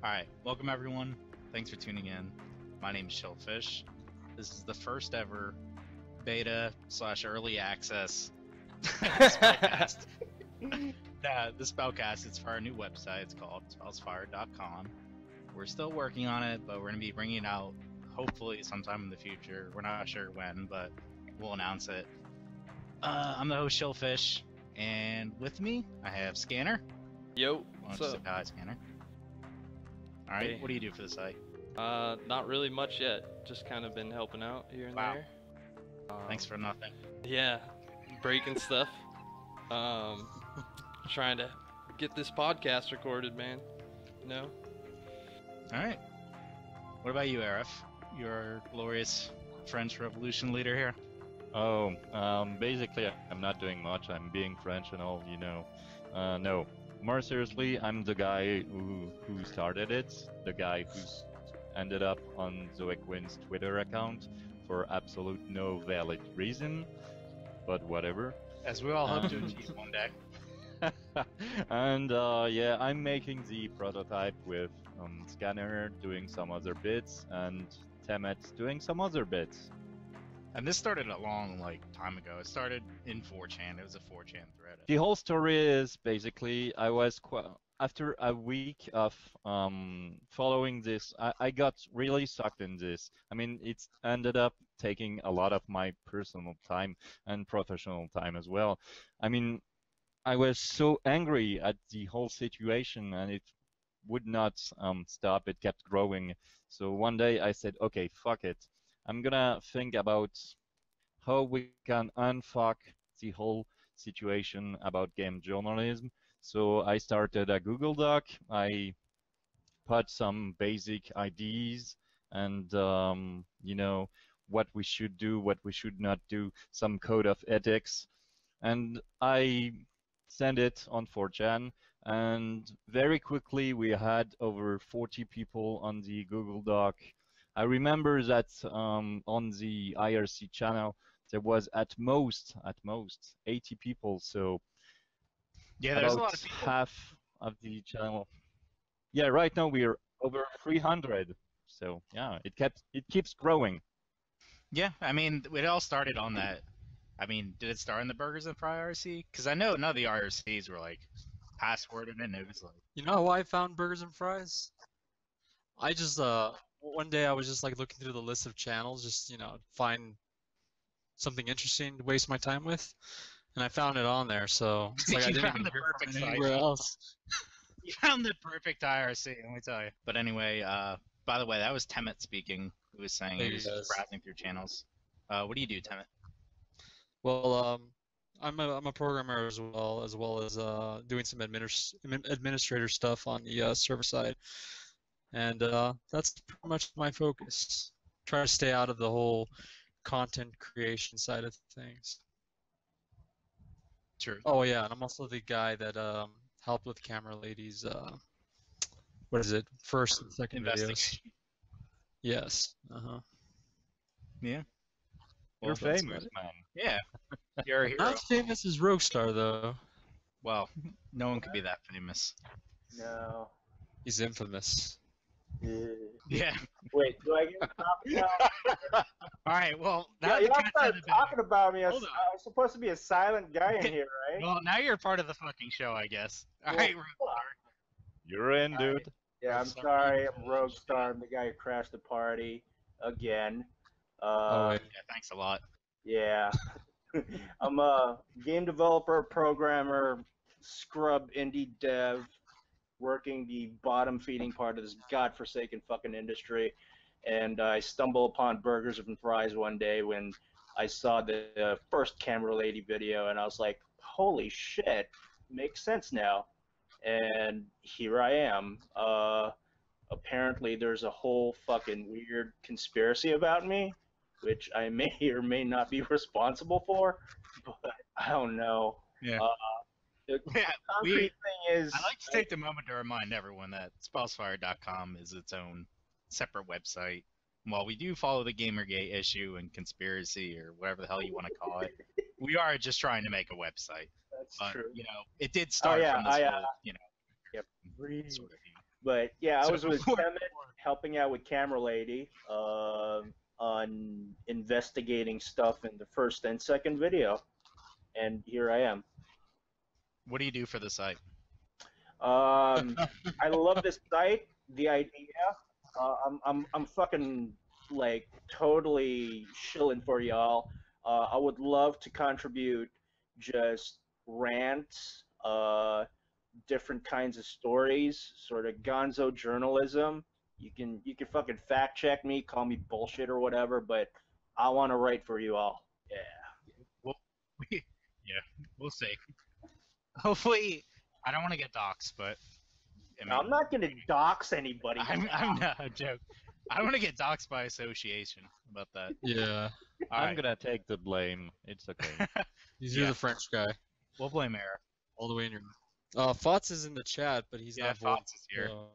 Alright, welcome everyone. Thanks for tuning in. My name is ShillPhish. This is the first ever beta/early access spellcast. The spellcast is for our new website. It's called spellsfire.com. We're still working on it, but we're going to be bringing it out hopefully sometime in the future. We're not sure when, but we'll announce it. I'm the host, ShillPhish, and with me, I have Scanner. Yo, what's up? Hi, Scanner. Alright, Hey. What do you do for the site? Not really much yet. Just kind of been helping out here and there. Thanks for nothing. Yeah, breaking stuff. Trying to get this podcast recorded, man. You know? Alright. What about you, Araf? You're glorious French Revolution leader here. Oh, basically I'm not doing much. I'm being French and all, you know. No. More seriously, I'm the guy who started it, the guy who's ended up on Zoe Quinn's Twitter account for absolute no valid reason, but whatever. As we all hope to achieve one day. And yeah, I'm making the prototype with Scanner doing some other bits and Temet doing some other bits. And this started a long time ago. It started in 4chan. It was a 4chan thread. The whole story is basically I was after a week of following this, I got really sucked in this. I mean, it's ended up taking a lot of my personal time and professional time as well. I mean, I was so angry at the whole situation, and it would not stop. It kept growing. So one day I said, okay, fuck it. I'm gonna think about how we can unfuck the whole situation about game journalism. So I started a Google Doc. I put some basic ideas and you know, what we should do, what we should not do, some code of ethics, and I sent it on 4chan. And very quickly we had over 40 people on the Google Doc. I remember that on the IRC channel there was at most 80 people, so yeah, there's a lot of people. Half of the channel. Yeah, right now we're over 300. So yeah, it keeps growing. Yeah, I mean, it all started on that. I mean, did it start in the Burgers and Fry IRC? Because I know none of the IRCs were passworded, and it was You know how I found Burgers and Fries? I just one day I was just looking through the list of channels, just find something interesting to waste my time with, and I found it on there. So it's like I didn't even hear from it anywhere else. You found the perfect IRC, let me tell you. But anyway, by the way, that was Temet speaking. Who was saying he was browsing through channels. What do you do, Temet? Well, I'm a programmer as well as doing some administrator stuff on the server side, and that's pretty much my focus. Try to stay out of the whole content creation side of things. True. Oh yeah, and I'm also the guy that helped with Camera Lady's what is it? First and second videos. Yes. Yeah. You're famous, man. Yeah. You're a hero. Not as famous as RogueStar though. Well, no one could be that famous. No. He's infamous. Yeah. Wait, do I get talked about? All right. Well, now Yeah, that y'all started talking about me. I'm Hold on. supposed to be a silent guy in here, right? Well, now you're part of the fucking show, I guess. All right, RogueStar. You're in, dude. Yeah, I'm sorry. I'm RogueStar. I'm the guy who crashed the party again. Oh wait. Yeah, thanks a lot. Yeah. I'm a game developer, programmer, scrub indie dev, working the bottom feeding part of this godforsaken fucking industry. And I stumble upon Burgers and Fries one day when I saw the first Camera Lady video, and I was like, holy shit, makes sense now. And here I am. Apparently there's a whole fucking weird conspiracy about me, which I may or may not be responsible for, but I don't know. Yeah. The concrete thing is, I'd like to take the moment to remind everyone that spellsfire.com is its own separate website. While we do follow the Gamergate issue and conspiracy or whatever the hell you want to call it, we are just trying to make a website. that's But, true. it did start from this whole, Yep. sort of view. But yeah, I So was with before- Temet helping out with Camera Lady on investigating stuff in the first and second video, and here I am. What do you do for the site? I love this site. The idea. I'm fucking like totally shilling for y'all. I would love to contribute just rants, different kinds of stories, sort of gonzo journalism. You can fucking fact check me, call me bullshit or whatever, but I want to write for you all. Yeah. Well, yeah, we'll see. Hopefully, I don't want to get doxxed, but I mean, Now, I'm not gonna dox anybody. I'm not a joke. I don't want to get doxxed by association about that. Yeah. All I'm right, gonna take the blame. It's okay. You're Yeah. the French guy, we'll blame Araf. all the way in your. Fotts is in the chat, but he's Yeah, not Fotts is here. so-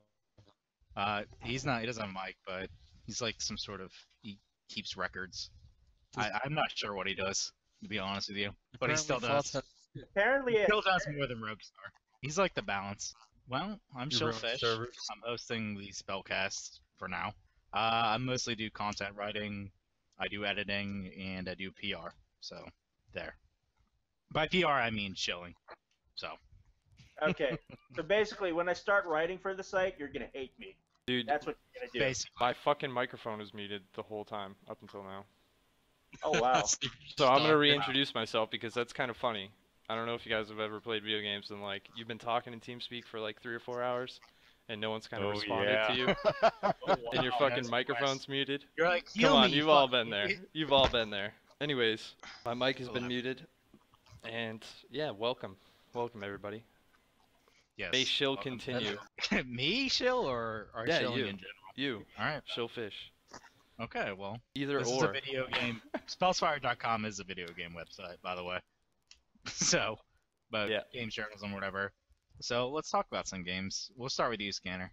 He's not. He doesn't have a mic, but he's like some sort of. He keeps records. I'm not sure what he does, to be honest with you, but he still Apparently does. Fotts Apparently, Still does more than RogueStar. He's like the balance. Well, I'm Your rogue ShillPhish. servers. I'm hosting the spellcasts for now. I mostly do content writing, I do editing, and I do PR. So, there. By PR, I mean shilling. So, okay. So basically, when I start writing for the site, you're gonna hate me. Dude, That's what you're gonna do. basically. my fucking microphone is muted the whole time up until now. Oh wow. So I'm gonna Stop. reintroduce myself because that's kind of funny. I don't know if you guys have ever played video games and like you've been talking in TeamSpeak for like 3 or 4 hours, and no one's kind of responded to you, and your Wow, fucking that's microphone's muted. You're like, Come heal on, me, you've all fuck been me." there. You've all been there. Anyways, my mic has been muted, and yeah, welcome, everybody. Yes. May Shill welcome. continue. Me, Shill, or Yeah, shilling you. in general? You, All right. ShillPhish. Okay, well, Either this is a or. video game. Spellsfire.com is a video game website, by the way. So, but Yeah. games journalism, whatever. So let's talk about some games. We'll start with you, Scanner.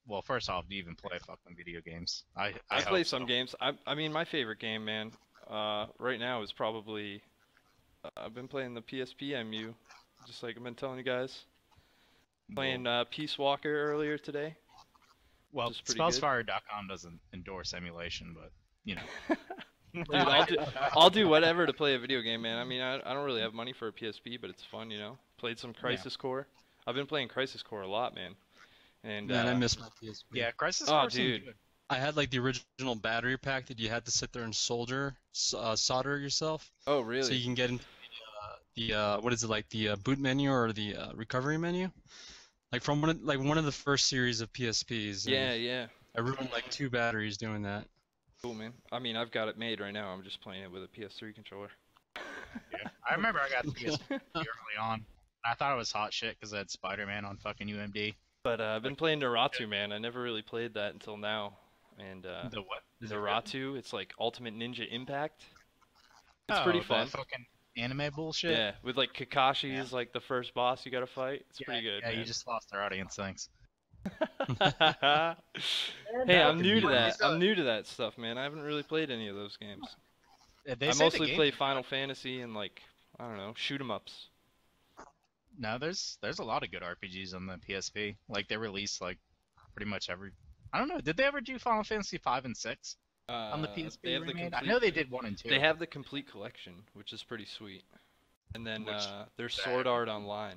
Well, first off, do you even play fucking video games? I play hope some so. games. I mean, my favorite game, man, right now is probably. I've been playing the PSP MU, just like I've been telling you guys. Playing Peace Walker earlier today. Well, which is pretty good. Spellsfire.com doesn't endorse emulation, but you know. Dude, I'll do whatever to play a video game, man. I mean, I don't really have money for a PSP, but it's fun, you know. Played some Crisis Core. I've been playing Crisis Core a lot, man. And Man, I miss my PSP. Yeah, Crisis Oh, Core seemed dude. good. I had like the original battery pack that you had to sit there and solder yourself, oh, really? so you can get into the what is it, like the boot menu or the recovery menu, like from one of the first series of PSPs. Yeah, and yeah. I ruined like 2 batteries doing that. Cool, man. I mean, I've got it made right now. I'm just playing it with a PS3 controller. Yeah. I remember I got the PSP early on. I thought it was hot shit because I had Spider-Man on fucking UMD. But I've been playing Naruto, man. I never really played that until now. And The what? Is it Naruto, it's like Ultimate Ninja Impact. good? It's pretty Oh, the fun. fucking anime bullshit. Yeah, with like Kakashi Yeah. is like the first boss you gotta fight. It's Yeah, pretty good. Yeah, you man. just lost our audience. Thanks. Hey, I'm new to that. I'm new to that stuff, man. I haven't really played any of those games. They I say the mostly game- play Final Fantasy and like I don't know, shoot 'em ups. No, there's a lot of good RPGs on the PSP. Like they release like pretty much every. I don't know. Did they ever do Final Fantasy 5 and 6 on the PSP They have the remade? I complete- know they did 1 and 2. They have the complete collection, which is pretty sweet. And then Which- there's Sword Art Online.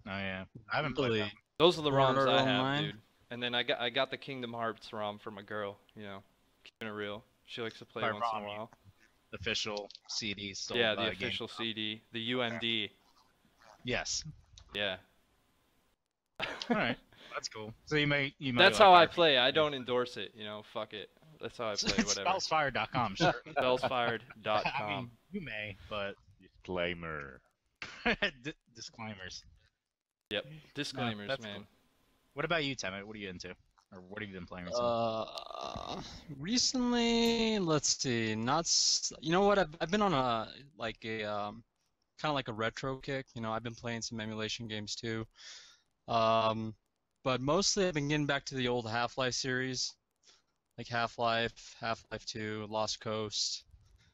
Oh yeah, I haven't played Really? them. Those are the Sword ROMs Art I have, Online? dude. And then I got the Kingdom Hearts ROM from a girl, you know, keeping it real. She likes to play By once in ROM, a you while. Official CD sold Yeah, by the official CD, the UMD. Yes. Yeah. All right, that's cool. So you may That's like how I RPG. play. I don't endorse it, you know. Fuck it. That's how I play. Whatever. Spellsfire.com, sure. Spellsfired.com. I mean, you may, but Disclaimer. disclaimers. Disclaimers, that's man. cool. What about you, Temet? What are you into, or what have you been playing recently? Recently, let's see, you know what? I've been on a kind of like a retro kick. You know, I've been playing some emulation games too. But mostly I've been getting back to the old Half-Life series, like Half-Life, Half-Life 2, Lost Coast,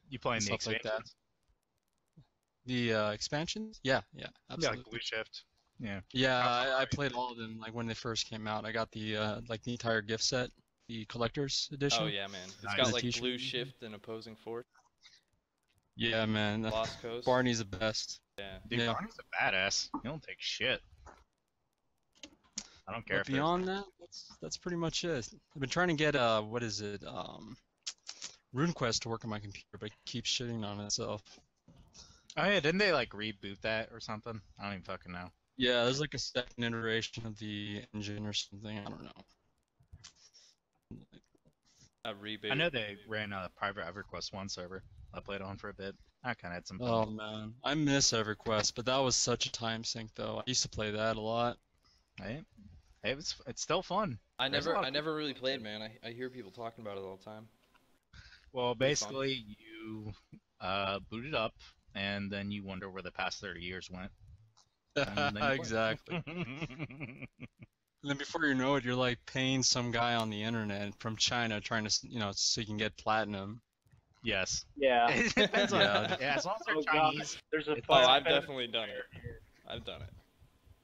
You playing the stuff like that. expansions? The expansions? Yeah, Yeah, absolutely. like Blue Shift. Yeah. Yeah, I played all of them like when they first came out. I got the like the entire gift set, the collector's edition. Oh yeah, man. It's Nice. got The like t-shirt. blue shift and opposing force. Yeah, man. Lost Coast. Barney's the best. Yeah. Dude, Yeah. Barney's a badass. He don't take shit. I don't care But if there's beyond that, that's pretty much it. I've been trying to get what is it? RuneQuest to work on my computer, but it keeps shitting on itself. Oh yeah, didn't they like reboot that or something? I don't even fucking know. Yeah, there's like a second iteration of the engine or something. I don't know. A reboot. I know they ran a private EverQuest 1 server. I played on for a bit. I kind of had some fun. Oh man, I miss EverQuest, but that was such a time sink though. I used to play that a lot. Right? Hey, it's still fun. I There's a lot never of really played, man. I hear people talking about it all the time. Well, Pretty fun. basically, you boot it up, and then you wonder where the past 30 years went. And then you play. Exactly. And then before you know it, you're like paying some guy on the internet from China trying to, so you can get platinum. Yes. Yeah. It depends on Yeah. yeah, as long as they're Oh, God. Chinese. There's a It's- Oh, Final I've Fantasy definitely done player it. here. I've done it.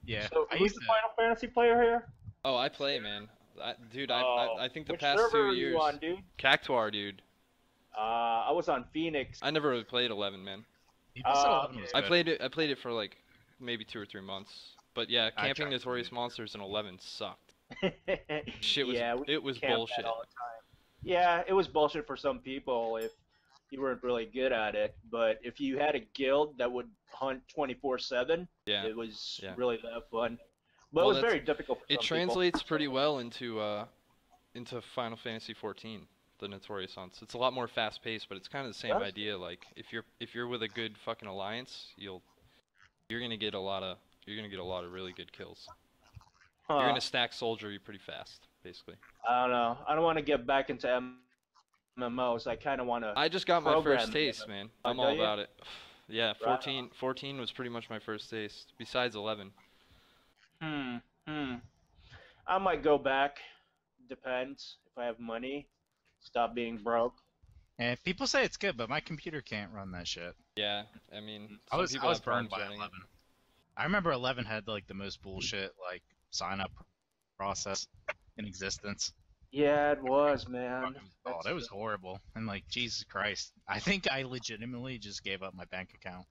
Yeah. So I who's used the to, Final Fantasy player here? Oh, I play, man. Dude, Oh, I think the which past server 2 are years. you on, dude? Cactuar, dude. I was on Phoenix. I never really played 11, man. people said 11 okay. was I good. played it for like maybe 2 or 3 months. But yeah, I camping tried Notorious it. Monsters in 11 sucked. Shit was yeah, we it was camped that bullshit. all the time. Yeah, it was bullshit for some people if you weren't really good at it. But if you had a guild that would hunt 24/7, Yeah. it was Yeah. really that fun. But Well, it was that's- very difficult for It some translates pretty well into Final Fantasy 14, the Notorious Hunts. It's a lot more fast paced, but it's kind of the same Does? idea. Like if you're with a good fucking alliance, you're gonna get a lot of really good kills. people. You're gonna stack soldiery pretty fast, basically. I don't know. I don't want to get back into MMOs. I kind of want to. I just got my Program first them. taste, man. Oh, I'm do all you? about it. Yeah, Right 14 was pretty much my first taste, besides 11. I might go back. Depends if I have money. Stop being broke. And people say it's good, but my computer can't run that shit. Yeah, I mean, I some was people have burned problems by running it. 11. I remember 11 had like the most bullshit like sign up process in existence. Yeah, it was, man. Oh, that was horrible. And like Jesus Christ, I think I legitimately just gave up my bank account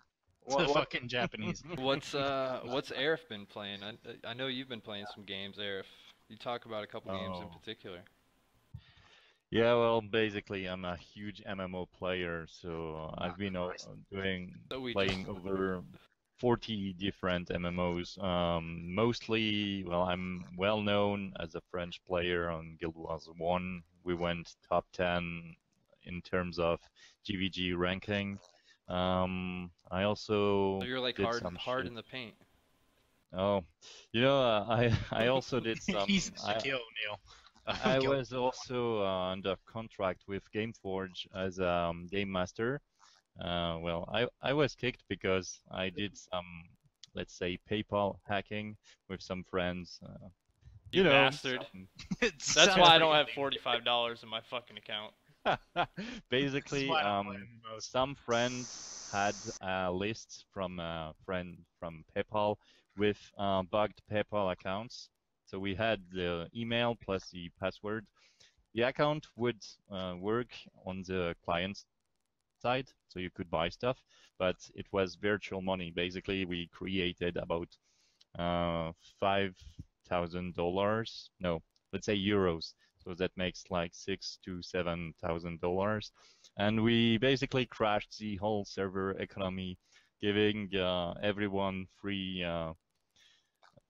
to What- fucking Japanese. What's Araf been playing? I know you've been playing some games, Araf. You talk about a couple games in Oh. particular. Yeah, well, basically, I'm a huge MMO player, so I've been So we playing over 40 different MMOs. Mostly, well, I'm well known as a French player on Guild Wars 1. We went top 10 in terms of GVG ranking. I also So you're like did hard some hard shit. in the paint. Oh, I also did some. He's Shaquille O'Neal. I was also under contract with GameForge as a game master. Well, I was kicked because I did some, let's say, PayPal hacking with some friends. You know, bastard. some- That's why I don't have $45 in my fucking account. Basically, That's why I don't play MMOs. some friends had a list from a friend from PayPal with bugged PayPal accounts. So we had the email plus the password. The account would work on the client side, so you could buy stuff, but it was virtual money. Basically, we created about $5,000. No, let's say euros. So that makes like $6,000 to $7,000, and we basically crashed the whole server economy, giving everyone free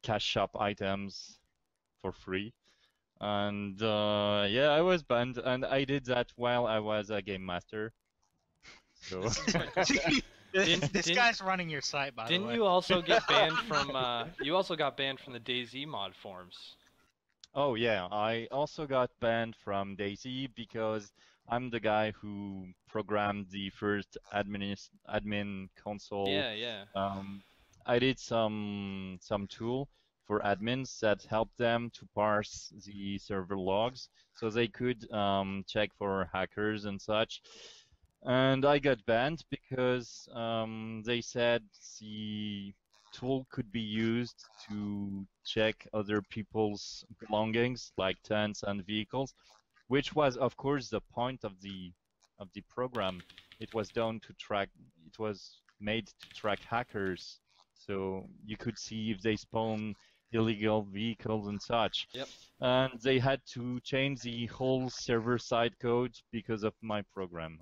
cash shop items for free. And yeah, I was banned, and I did that while I was a game master. So This guy's running your site, by the Didn't way. you also get banned from? You also got banned from the DayZ mod forums. oh yeah, I also got banned from DayZ because I'm the guy who programmed the first admin console. Yeah. I did some tool for admins that helped them to parse the server logs so they could check for hackers and such. And I got banned because they said the tool could be used to check other people's belongings, like tents and vehicles, which was, of course, the point of the program. It was done to track. It was made to track hackers, so you could see if they spawn illegal vehicles and such. Yep. And they had to change the whole server-side code because of my program.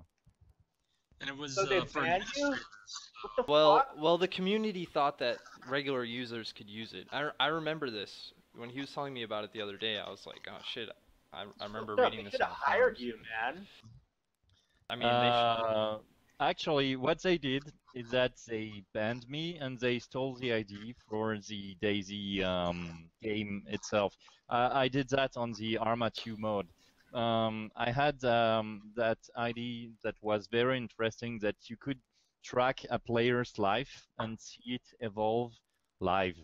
And it was So they for banned you? administrators. What the Well, fuck? well, the community thought that regular users could use it. I remember this when he was telling me about it the other day. I was like, oh shit, I remember They reading this. should on have the hired forums. you, man. I mean, they Actually, what they did is that they banned me and they stole the ID for the Daisy game itself. I did that on the Arma 2 mode. I had that ID that was very interesting, that you could track a player's life and see it evolve live.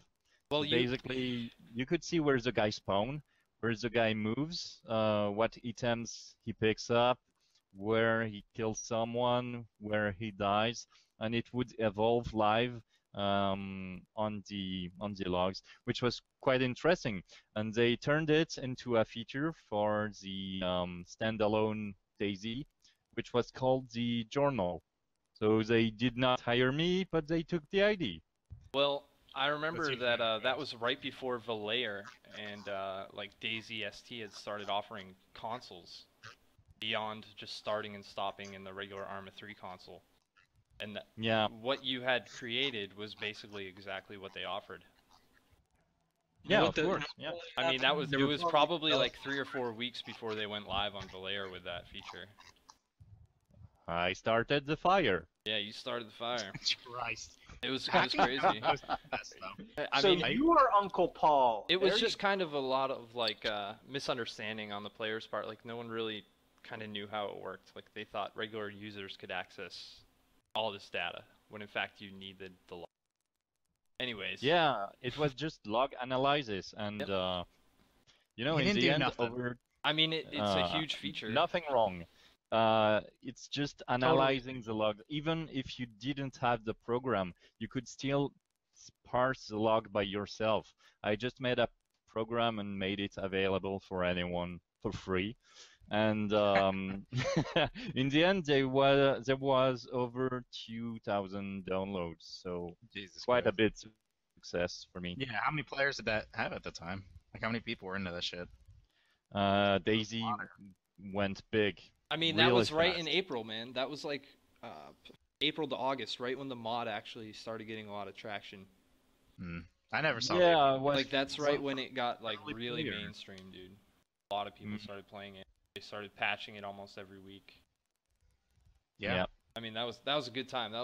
well, So basically, you could see where the guy spawns, where the guy moves, what items he picks up, where he kills someone, where he dies, and it would evolve live on the logs, which was quite interesting. And they turned it into a feature for the standalone Daisy, which was called the Journal. So they did not hire me, but they took the ID. Well, I remember usually that how it that goes. was right before Valair and like Daisy ST had started offering consoles beyond just starting and stopping in the regular Arma 3 console. And Yeah. what you had created was basically exactly what they offered. You know Yeah, what of the- you course. know Yeah. what I mean, happened? They it were was probably like 3 or 4 weeks before they went live on Valair with that feature. I started the fire. Yeah, you started the fire. Christ. It was Hacking crazy. was the best, though. I So mean, you are Uncle Paul. it was There you just kind of a lot of like misunderstanding on the players' part. Like no one really kind of knew how it worked. Like they thought regular users could access all this data when in fact you needed the log. Anyways. Yeah, it was just log analysis, and Yep. you know, You in didn't the do end, nothing. over I mean, it's a huge feature. nothing wrong. It's just analyzing the log. Even if you didn't have the program, you could still parse the log by yourself. I just made a program and made it available for anyone for free. And in the end, there was over 2,000 downloads, so Jesus quite a Christ. bit success for me. Yeah, how many players did that have at the time? Like, how many people were into that shit? Daisy went big. I mean, that really was right in fast. April, man. That was like April to August, right when the mod actually started getting a lot of traction. I never saw Yeah, it. it was Like that's right when it got like early really player. mainstream, dude. A lot of people Mhm. started playing it. They started patching it almost every week. Yeah. I mean, that was a good time.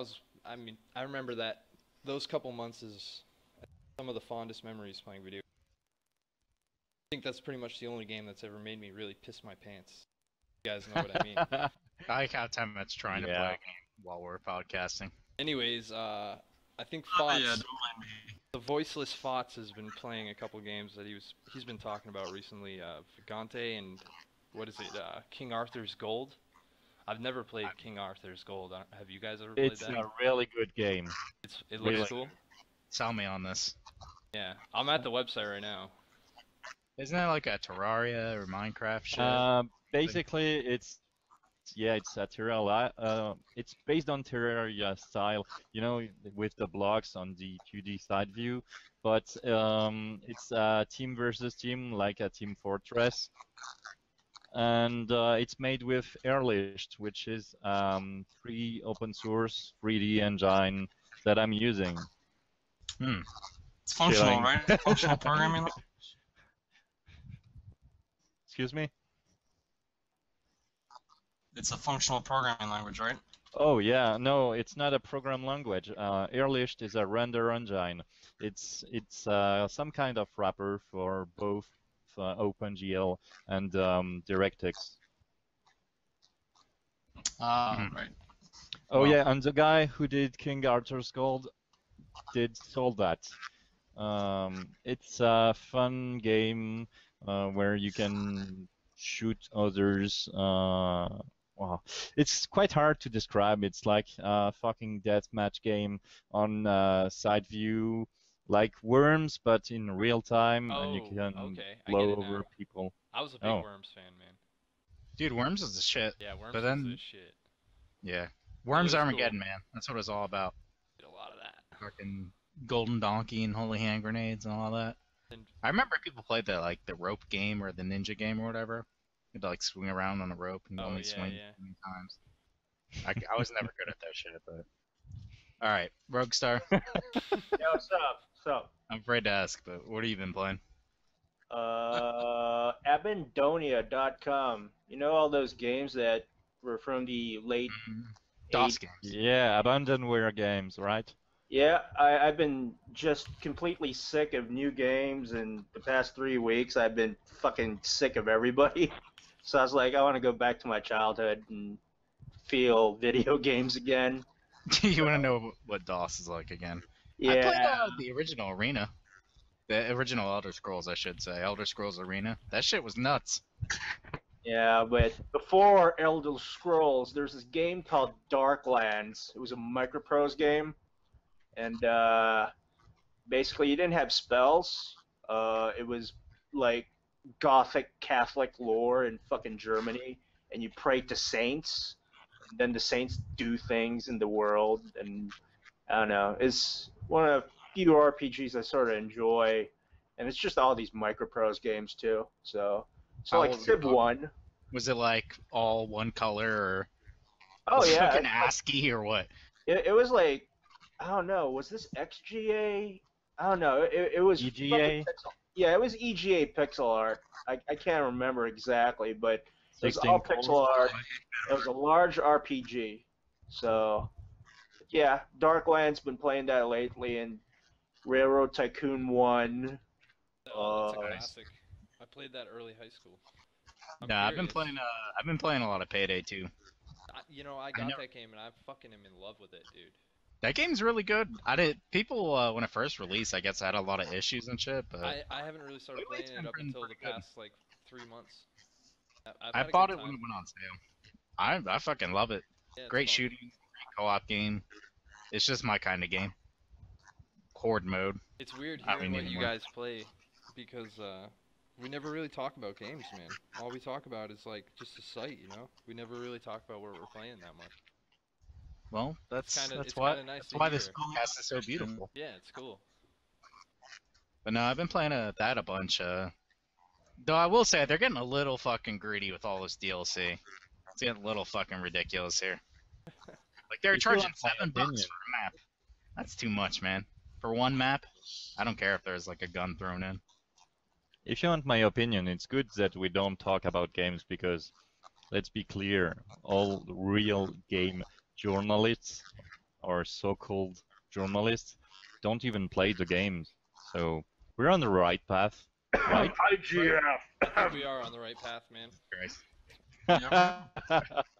I mean, I remember that those couple months is some of the fondest memories playing video. I think that's pretty much the only game that's ever made me really piss my pants. You guys know what I mean. I like how Temet's trying to play Yeah. a game while we're podcasting. Anyways, I think Oh, Fotts, yeah, don't mind me. the voiceless Fotts has been playing a couple games that he's been talking about recently. Vagante and what is it? King Arthur's Gold. I've never played King Arthur's Gold. Have you guys ever played It's that? a really good game. It looks really cool. Sell me on this. Yeah, I'm at the website right now. Isn't that like a Terraria or Minecraft shit? Basically, it's a Terraria. It's based on Terraria style, you know, with the blocks on the 2D side view, but it's a team versus team, like a Team Fortress, and it's made with Airlift, which is free open source 3D engine that I'm using. It's functional, Feeling. right? Functional programming language. Excuse me? It's a functional programming language, right? Oh yeah, no, it's not a program language. Airlift is a render engine. It's some kind of wrapper for both OpenGL and DirectX. Right. Oh Wow. yeah, and the guy who did King Arthur's Gold did solve that. It's a fun game where you can shoot others Wow, it's quite hard to describe. It's like a fucking deathmatch game on side view, like Worms, but in real time, and you Oh, can okay. I get blow it over now. people. I was a big Oh. Worms fan, man. Dude, Worms is the shit. Yeah, Worms But was then, the shit. yeah, Worms was Armageddon, cool. man. That's what it's all about. Did a lot of that. Fucking Golden Donkey and Holy Hand Grenades and all that. And I remember people played the like the rope game or the ninja game or whatever. You'd like swing around on a rope and you Oh, only yeah, swing yeah. 20 times. I was never good at that shit, but all right, RogueStar. Yeah, what's up? What's up? I'm afraid to ask, but what have you been playing? Abandonia.com. You know all those games that were from the late DOS 80s? games. Yeah, abandonware games, right? Yeah, I've been just completely sick of new games, and the past 3 weeks I've been fucking sick of everybody. So I was like, I want to go back to my childhood and feel video games again. You want to know what DOS is like again? I played Yeah, the original Arena. The original Elder Scrolls, I should say. Elder Scrolls Arena. That shit was nuts. yeah, but before Elder Scrolls, there's this game called Darklands. It was a microprose game, and basically you didn't have spells. It was like Gothic Catholic lore in fucking Germany, and you prayed to saints, and then the saints do things in the world, and I don't know. It's one of the few RPGs I sort of enjoy, and it's just all these microprose games too. So How like old Civ are you? 1. Was it like all one color or Oh was it yeah, fucking ASCII or what? it was like, I don't know. Was this XGA? I don't know. It was fucking EGA? yeah, it was EGA pixel art. I can't remember exactly, but it was 16 all colors? pixel art. It was a large RPG. So yeah, Darkland's been playing that lately, and Railroad Tycoon 1. oh, that's a Uh, classic. I played that early high school. I'm Nah, curious. I've been playing a lot of Payday 2. I got that game and I fucking am in love with it, dude. That game's really good. People when it first released, I guess had a lot of issues and shit, but I haven't really started lately playing it's it been up pretty until the good. past like 3 months. I've I had a bought good it when time. it went on sale. I fucking love it. Yeah, it's Great fun. shooting, great co-op game. It's just my kind of game. Horde mode. It's weird I hearing mean, what you anymore. guys play because we never really talk about games, man. All we talk about is like just a site, you know. We never really talk about what we're playing that much. Well, It's kinda nice that's to why this hear. podcast is so beautiful. Yeah, it's cool. But no, I've been playing that a bunch. Though I will say they're getting a little fucking greedy with all this DLC. It's getting a little fucking ridiculous here. Like they're If you charging want my $7 opinion. for a map. That's too much, man. For one map, I don't care if there's like a gun thrown in. If you want my opinion, it's good that we don't talk about games because, let's be clear, all real game journalists or so-called journalists don't even play the games. So we're on the right path, right? IGF. I think we are on the right path, man. Christ.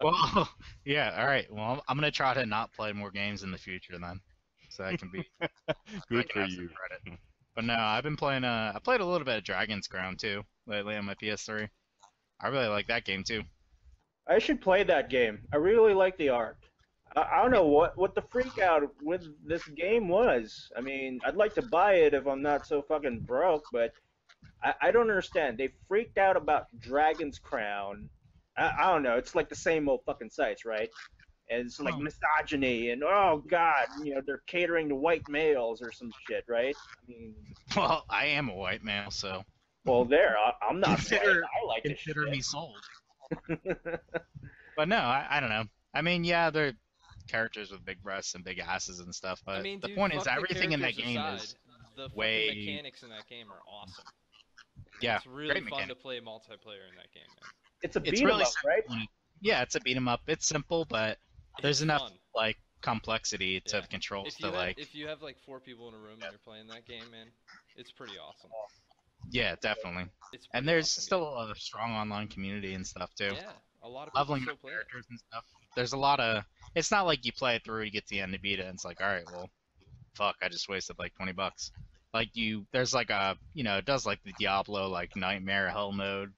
Well, yeah, all right. Well, I'm gonna try to not play more games in the future then, so I can be I Good can for have some you. credit. But no, I've been playing. I played a little bit of Dragon's Crown too lately on my PS3. I really like that game too. I should play that game. I really like the art. I don't know what the freak out with this game was. I mean, I'd like to buy it if I'm not so fucking broke, but I don't understand. They freaked out about Dragon's Crown. I don't know. It's like the same old fucking sites, right? And it's like Oh. misogyny and oh god, they're catering to white males or some shit, right? I mean, Well, I am a white male, so well, I'm not Consider- white. I like this consider shit. me sold. But no, I don't know. I mean, yeah, they're characters with big breasts and big asses and stuff, but I mean, the dude, point is fuck the everything in that characters game aside, is the way- fucking mechanics in that game are awesome. yeah, It's really great fun mechanic. to play multiplayer in that game, man. It's a It's beat 'em really up, right? simple. Yeah, it's a beat 'em up. It's simple, but there's It's enough fun. like complexity to Yeah. controls If you to have, like. if you have like 4 people in a room and you're playing that game, man, it's pretty awesome. Yeah, definitely. It's And pretty there's awesome still a strong online community and stuff too. game. Yeah, a lot of people Leveling still up play it. characters and stuff. There's a lot of. It's not like you play it through, you get to the end to beat it, and it's like, all right, well, fuck, I just wasted like $20. Like there's like a, it does like the Diablo like Nightmare Hell mode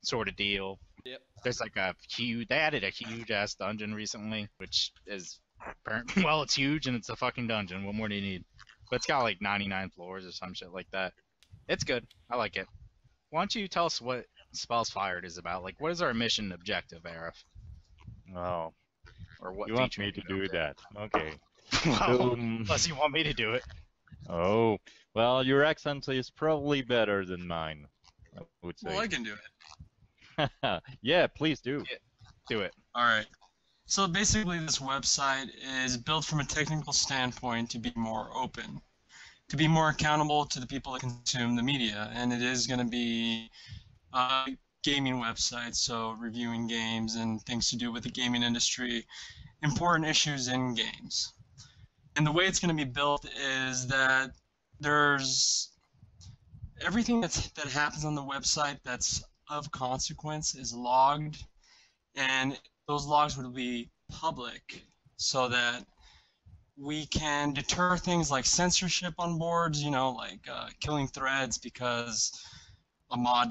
sort of deal. Yep. There's like they added a huge ass dungeon recently, which is, well, it's huge and it's a fucking dungeon. What more do you need? But it's got like 99 floors or some shit like that. It's good. I like it. Why don't you tell us what Spells Fired is about? Like, what is our mission objective, Araf? Oh, Or what you want feature me we to go do for? that? Okay. Well, So, unless you want me to do it. oh, well, your accent is probably better than mine, I would Well, I can do it. say. Yeah, please do. Do it. All right. So basically, this website is built from a technical standpoint to be more open, to be more accountable to the people that consume the media, and it is going to be a gaming website, so reviewing games and things to do with the gaming industry, important issues in games. And the way it's going to be built is that there's everything that happens on the website that's of consequence is logged, and those logs will be public so that we can deter things like censorship on boards, like killing threads because a mod,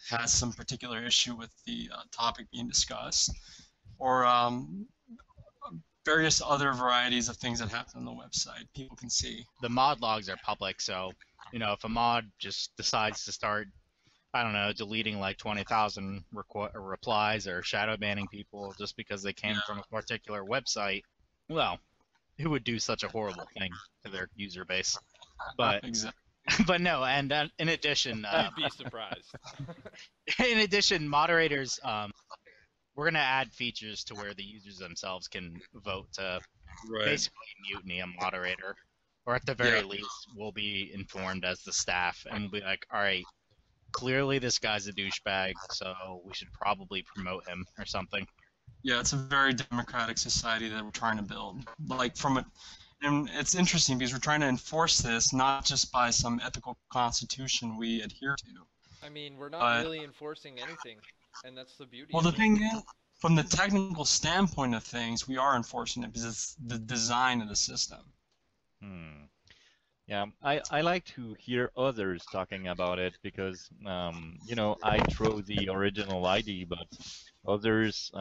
has some particular issue with the topic being discussed, or various other varieties of things that happen on the website people can see. The mod logs are public, so, if a mod just decides to start, I don't know, deleting like 20,000 replies or shadow banning people just because they came from a particular website, well, who would do such a horrible thing to their user base? But Exactly. but no, and in addition, You'd be surprised. in addition, moderators, we're gonna add features to where the users themselves can vote to basically mutiny a moderator, or at the very least, we'll be informed as the staff, and we'll be like, all right, clearly this guy's a douchebag, so we should probably promote him or something. Yeah, it's a very democratic society that we're trying to build. And it's interesting because we're trying to enforce this not just by some ethical constitution we adhere to. I mean, we're not really enforcing anything, and that's the beauty. Well, of the thing is, from the technical standpoint of things, we are enforcing it because it's the design of the system. Yeah, I like to hear others talking about it because, I throw the original ID, but others,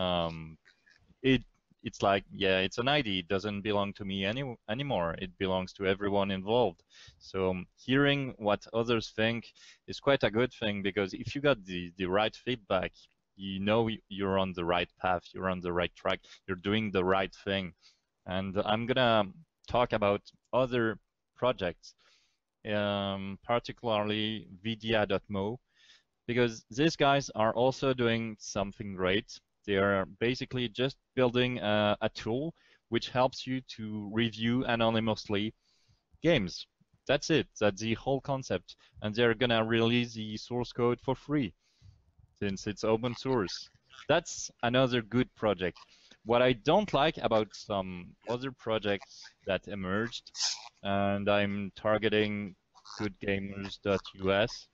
it's like, yeah, it's an ID. It doesn't belong to me anymore. It belongs to everyone involved. So hearing what others think is quite a good thing because if you got the right feedback, you're on the right path, you're on the right track, you're doing the right thing. And I'm gonna talk about other projects, particularly Vidia.mo, because these guys are also doing something great. They are basically just building a tool which helps you to review anonymously games. That's it. That's the whole concept. And they're gonna release the source code for free since it's open source. That's another good project. What I don't like about some other projects that emerged, and I'm targeting goodgamers.us,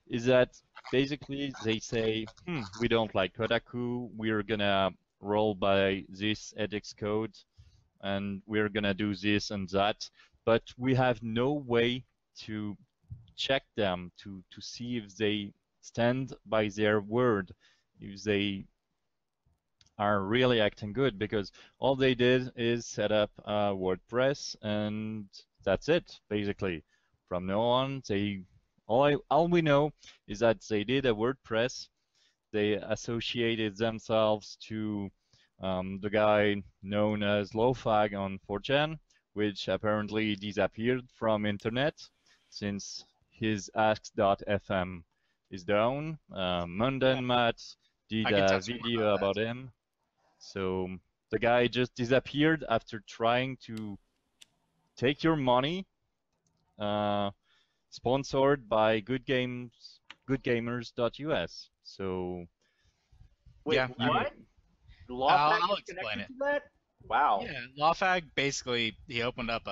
is that basically they say, we don't like Kotaku, we're gonna roll by this edX code, and we're gonna do this and that, but we have no way to check them to see if they stand by their word, if they are really acting good, because all they did is set up WordPress and that's it, basically. From now on, all we know is that they did a WordPress, they associated themselves to the guy known as Lowfag on 4chan, which apparently disappeared from internet since his Ask.fm is down. Mundan Matt did a video about him. So the guy just disappeared after trying to take your money, sponsored by goodgamers.us. So Wait, Yeah, what? I'll explain it. To that? Wow. Yeah, Lawfag basically he opened up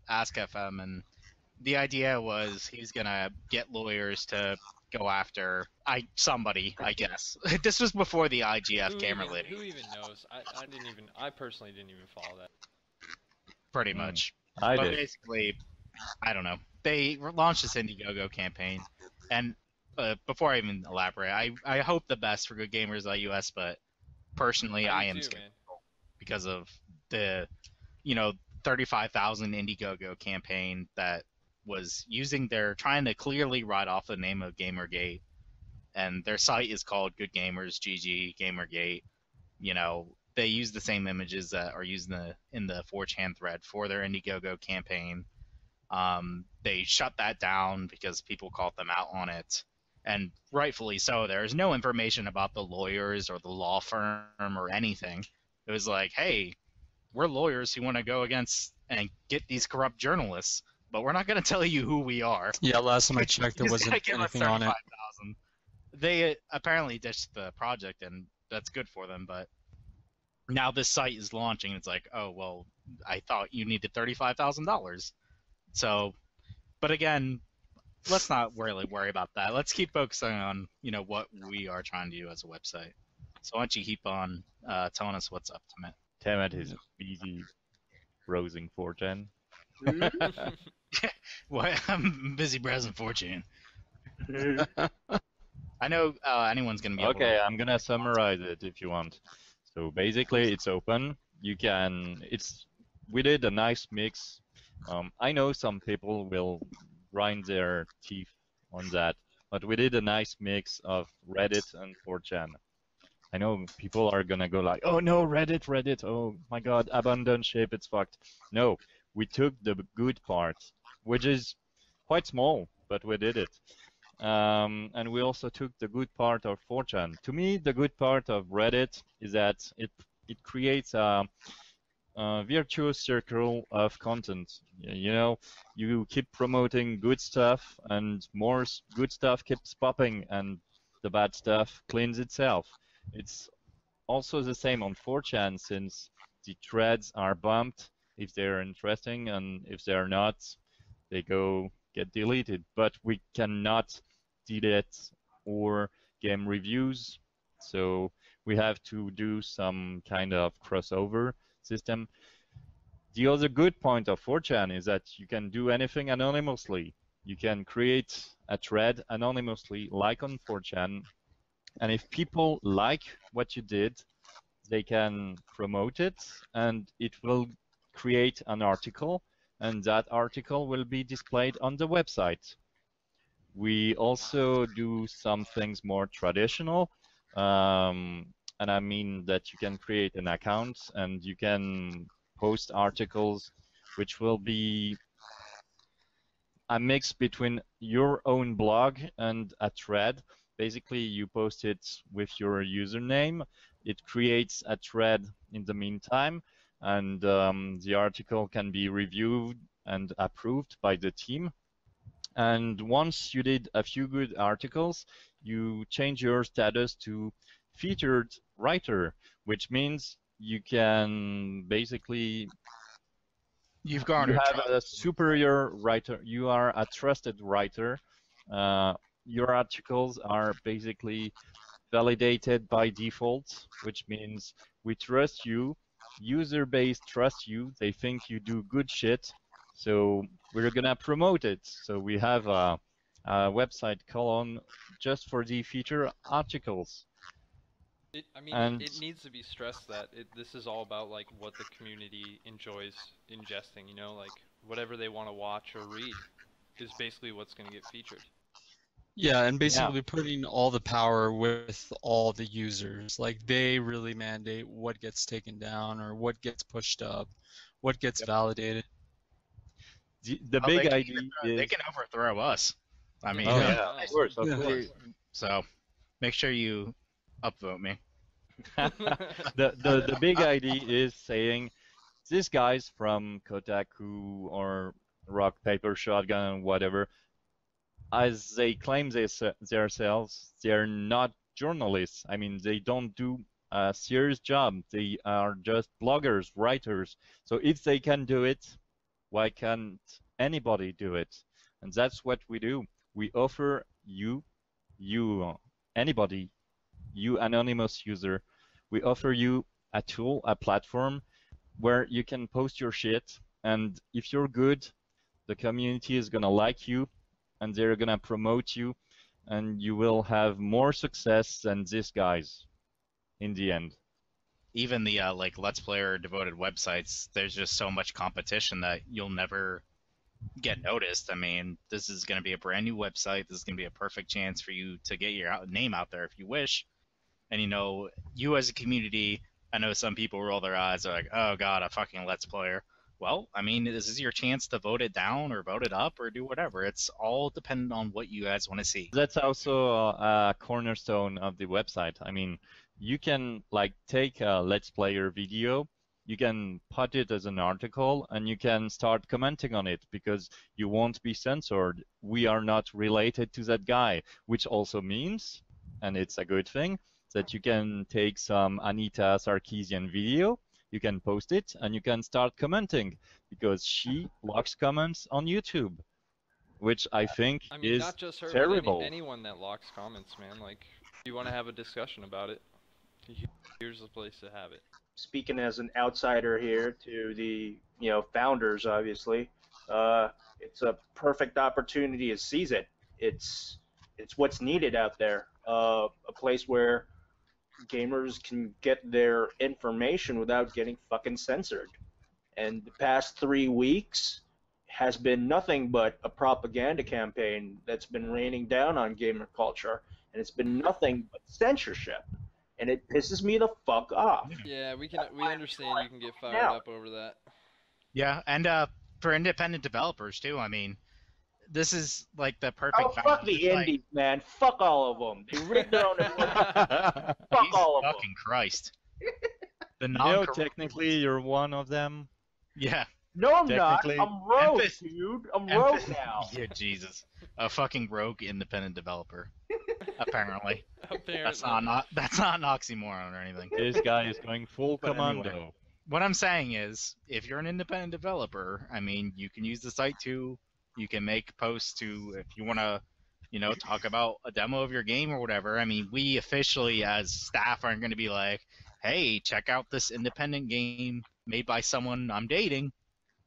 Ask FM, and the idea was he's gonna get lawyers to go after somebody, I guess. This was before the IGF camera lady. Who even knows? I personally didn't even follow that. Pretty much. I But did. basically, I don't know. They launched this Indiegogo campaign, and before I even elaborate, I hope the best for Good Gamers.us, but personally, I am too, skeptical because of the, 35,000 Indiegogo campaign that was trying to clearly write off the name of Gamergate, and their site is called Good Gamers GG Gamergate. They use the same images that are used in the 4chan thread for their Indiegogo campaign. They shut that down because people called them out on it, and rightfully so. There's no information about the lawyers or the law firm or anything. It was like, hey, we're lawyers who want to go against and get these corrupt journalists, but we're not going to tell you who we are. Yeah, last time I checked, there wasn't anything on it. They apparently ditched the project, and that's good for them, but now this site is launching. It's like, oh, well, I thought you needed $35,000. So, but again, let's not really worry about that. Let's keep focusing on, what we are trying to do as a website. So why don't you keep on telling us what's up, Temet? Temet is busy browsing 4chan. Well, I'm busy browsing 4chan. I know anyone's going to be able Okay, to... I'm gonna summarize it if you want. So basically, it's open. We did a nice mix. I know some people will grind their teeth on that, but we did a nice mix of Reddit and 4chan. I know people are gonna go like, oh no, Reddit, oh my god, abandoned ship, it's fucked. No, we took the good part, which is quite small, but we did it. And we also took the good part of 4chan. To me, the good part of Reddit is that it creates a virtuous circle of content. You keep promoting good stuff, and more good stuff keeps popping, and the bad stuff cleans itself. It's also the same on 4chan, since the threads are bumped if they're interesting, and if they're not, they get deleted. But we cannot delete or game reviews, so we have to do some kind of crossover system. The other good point of 4chan is that you can do anything anonymously. You can create a thread anonymously, like on 4chan, and if people like what you did, they can promote it, and it will create an article, and that article will be displayed on the website. We also do some things more traditional, and I mean that you can create an account and you can post articles which will be a mix between your own blog and a thread. Basically, you post it with your username. It creates a thread in the meantime, and the article can be reviewed and approved by the team. And once you did a few good articles, you change your status to featured writer, which means you can basically You have a superior writer. You are a trusted writer. Your articles are basically validated by default, which means we trust you. User base trusts you. They think you do good shit. So we're gonna promote it. So we have a website column just for the feature articles. It needs to be stressed that this is all about like what the community enjoys ingesting. Like whatever they want to watch or read is basically what's going to get featured. Yeah, and basically putting all the power with all the users. Like they really mandate what gets taken down or what gets pushed up, what gets validated. The big idea is they can overthrow us. I mean, of course. So make sure you upvote me. the big idea is saying these guys from Kotaku or Rock Paper Shotgun, whatever, as they claim themselves, they're not journalists. I mean, they don't do a serious job. They are just bloggers, writers. So if they can do it, why can't anybody do it? And that's what we do. We offer anybody, you anonymous user, we offer you a tool, a platform where you can post your shit, and if you're good, the community is gonna like you, and they're gonna promote you, and you will have more success than these guys in the end. Even the like Let's Player devoted websites, there's just so much competition that you'll never get noticed. I mean, this is going to be a brand new website. This is going to be a perfect chance for you to get your name out there if you wish. And you as a community, I know some people roll their eyes. They're like, "Oh God, a fucking Let's Player." Well, I mean, this is your chance to vote it down or vote it up or do whatever. It's all dependent on what you guys want to see. That's also a cornerstone of the website. I mean, you can like take a Let's Player video, you can put it as an article, and you can start commenting on it because you won't be censored. We are not related to that guy, which also means, and it's a good thing, that you can take some Anita Sarkeesian video, you can post it, and you can start commenting because she locks comments on YouTube, which I think I mean, is not just her, terrible. but anyone that locks comments, man. Like, if you want to have a discussion about it, here's the place to have it. Speaking as an outsider here to the founders, obviously, it's a perfect opportunity to seize it. It's what's needed out there. A place where gamers can get their information without getting fucking censored. And the past 3 weeks has been nothing but a propaganda campaign that's been raining down on gamer culture, and it's been nothing but censorship. And it pisses me the fuck off. Yeah, we understand you can get fired up over that. Yeah, and for independent developers too. I mean, this is like the perfect. Oh, fuck the indies, man. Fuck all of them. They rig their own Fuck all of them. Fucking Christ. Technically, you're one of them. Yeah. No, I'm not. Technically- I'm rogue, dude. I'm rogue now. Yeah, Jesus. A fucking rogue independent developer. Apparently. That's not an oxymoron or anything. This guy is going full But commando. anyway. What I'm saying is, if you're an independent developer, I mean, you can use the site too. You can make posts to, if you want to, talk about a demo of your game or whatever. I mean, we officially as staff aren't going to be like, hey, check out this independent game made by someone I'm dating.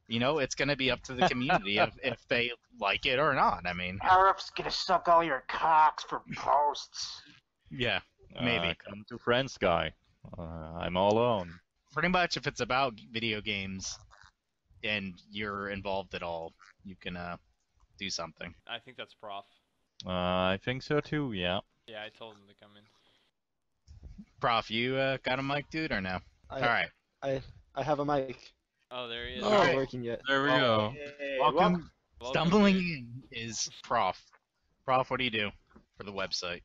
It's going to be up to the community if they like it or not. I mean, Araf's gonna suck all your cocks for posts. yeah, maybe. Come to friends, guy. I'm all alone. Pretty much, if it's about video games and you're involved at all, you can do something. I think that's Prof. I think so too, yeah. Yeah, I told him to come in. Prof, you got a mic, dude, or no? All right. I have a mic. Oh, there he is. It's Oh. not working yet. There we go. Hey, Welcome. Welcome, Stumbling dude. in is Prof. Prof, what do you do for the website?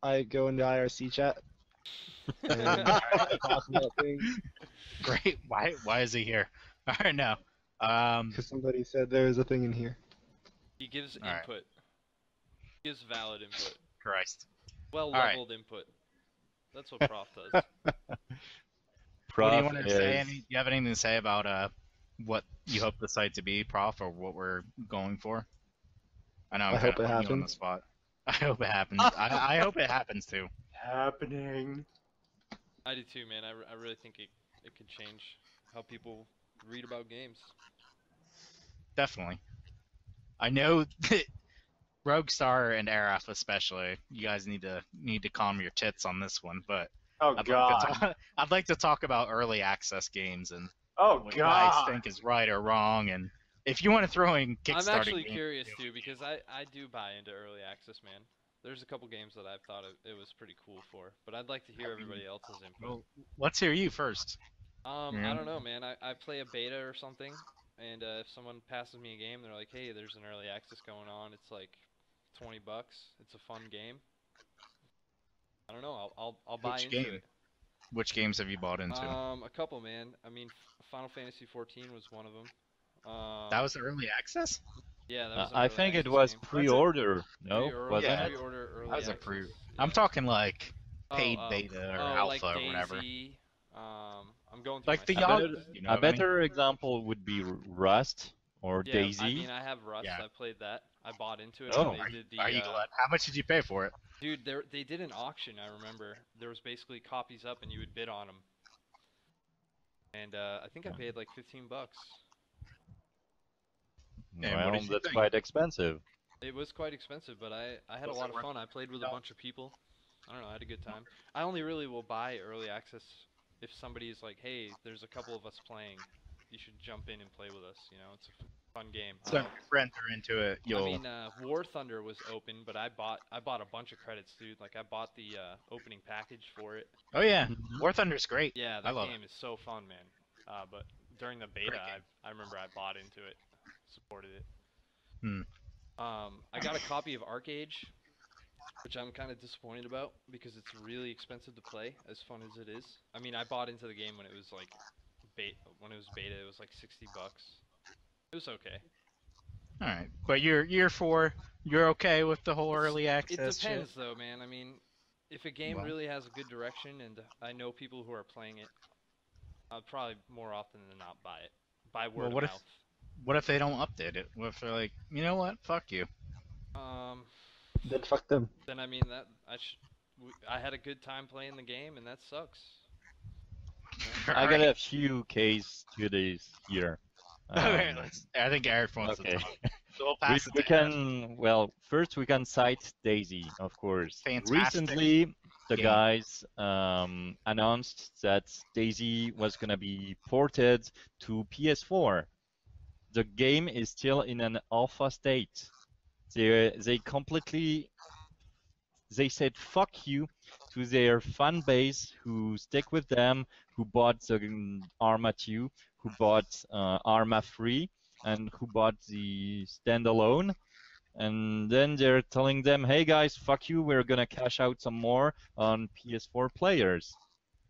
I go into IRC chat and talk about things Great. Why is he here? All right, now. because somebody said there was a thing in here. He gives All right. input. He gives valid input. Christ. Well-leveled input. That's what Prof does. What do you Prof want to say? is- Do you have anything to say about what you hope the site to be, Prof, or what we're going for? I know I'm I hope kinda it putting you on the happens. spot. I hope it happens. I hope it happens too. happening. I do too, man. I really think it could change how people read about games. Definitely. I know that RogueStar and Araf especially, you guys need to calm your tits on this one, but Oh I'd like to talk about early access games and Oh what you guys god. think is right or wrong, and if you want to throw in Kickstarter I'm actually games, curious too because I do buy into early access, man. There's a couple games that I've thought it was pretty cool for, but I'd like to hear everybody else's input. well, let's hear you first. I don't know, man. I play a beta or something, and if someone passes me a game, they're like, "Hey, there's an early access going on. It's like $20. It's a fun game." I don't know. I'll buy Which into game? it. Which games have you bought into? A couple, man. I mean, Final Fantasy 14 was one of them. That was early access? Yeah, that was an I early think it access was game. pre-order. No, Pre-order, wasn't yeah. it? Pre-order early That was a access. pre. Yeah. I'm talking like paid Oh, beta or like alpha or whatever. DayZ. I'm going through Like my the stuff. Yacht. You know A what I mean? better example would be Rust or Yeah, Daisy. I mean, I have Rust. Yeah. I played that. I bought into it. Oh. when they did the, Are you glad? How much did you pay for it? Dude, they did an auction. I remember there was basically copies up, and you would bid on them. And I think I paid like $15. And what Well, did you that's think? quite expensive. It was quite expensive, but I had a Was lot it of worth fun. I played with a it? bunch of people. I don't know, I had a good time. I only really will buy early access if somebody's like, hey, there's a couple of us playing. You should jump in and play with us. You know, it's a fun game. So if your friends are into it, I you'll. mean, War Thunder was open, but I bought a bunch of credits, dude. Like I bought the opening package for it. Oh yeah, Mhm. War Thunder's great. Yeah, I that love game is so fun, man. But during the beta, Great game. I remember I bought into it, supported it. Hmm. I got a copy of Arcage, which I'm kind of disappointed about because it's really expensive to play, as fun as it is. I mean, I bought into the game when it was like when it was beta, it was like $60. It was okay. All right, but year 4, you're okay with the whole early It access depends, shit? though, man. I mean, if a game Well. really has a good direction and I know people who are playing it, I'll probably more often than not buy it. By word what of if mouth. what if they don't update it? What if they're like, you know what? Fuck you. Then fuck them. Then I mean that I had a good time playing the game, and that sucks. I got a few case studies here. Okay, I think Araf wants to Okay. talk. So we'll We, pass it we to Araf. can, well, first we can cite Daisy, of course. Fantastic Recently, the game. guys announced that Daisy was gonna be ported to PS4. The game is still in an alpha state. They completely, they said fuck you to their fan base who stick with them, who bought the Arma 2, who bought Arma 3, and who bought the standalone. And then they're telling them, hey guys, fuck you, we're gonna cash out some more on PS4 players.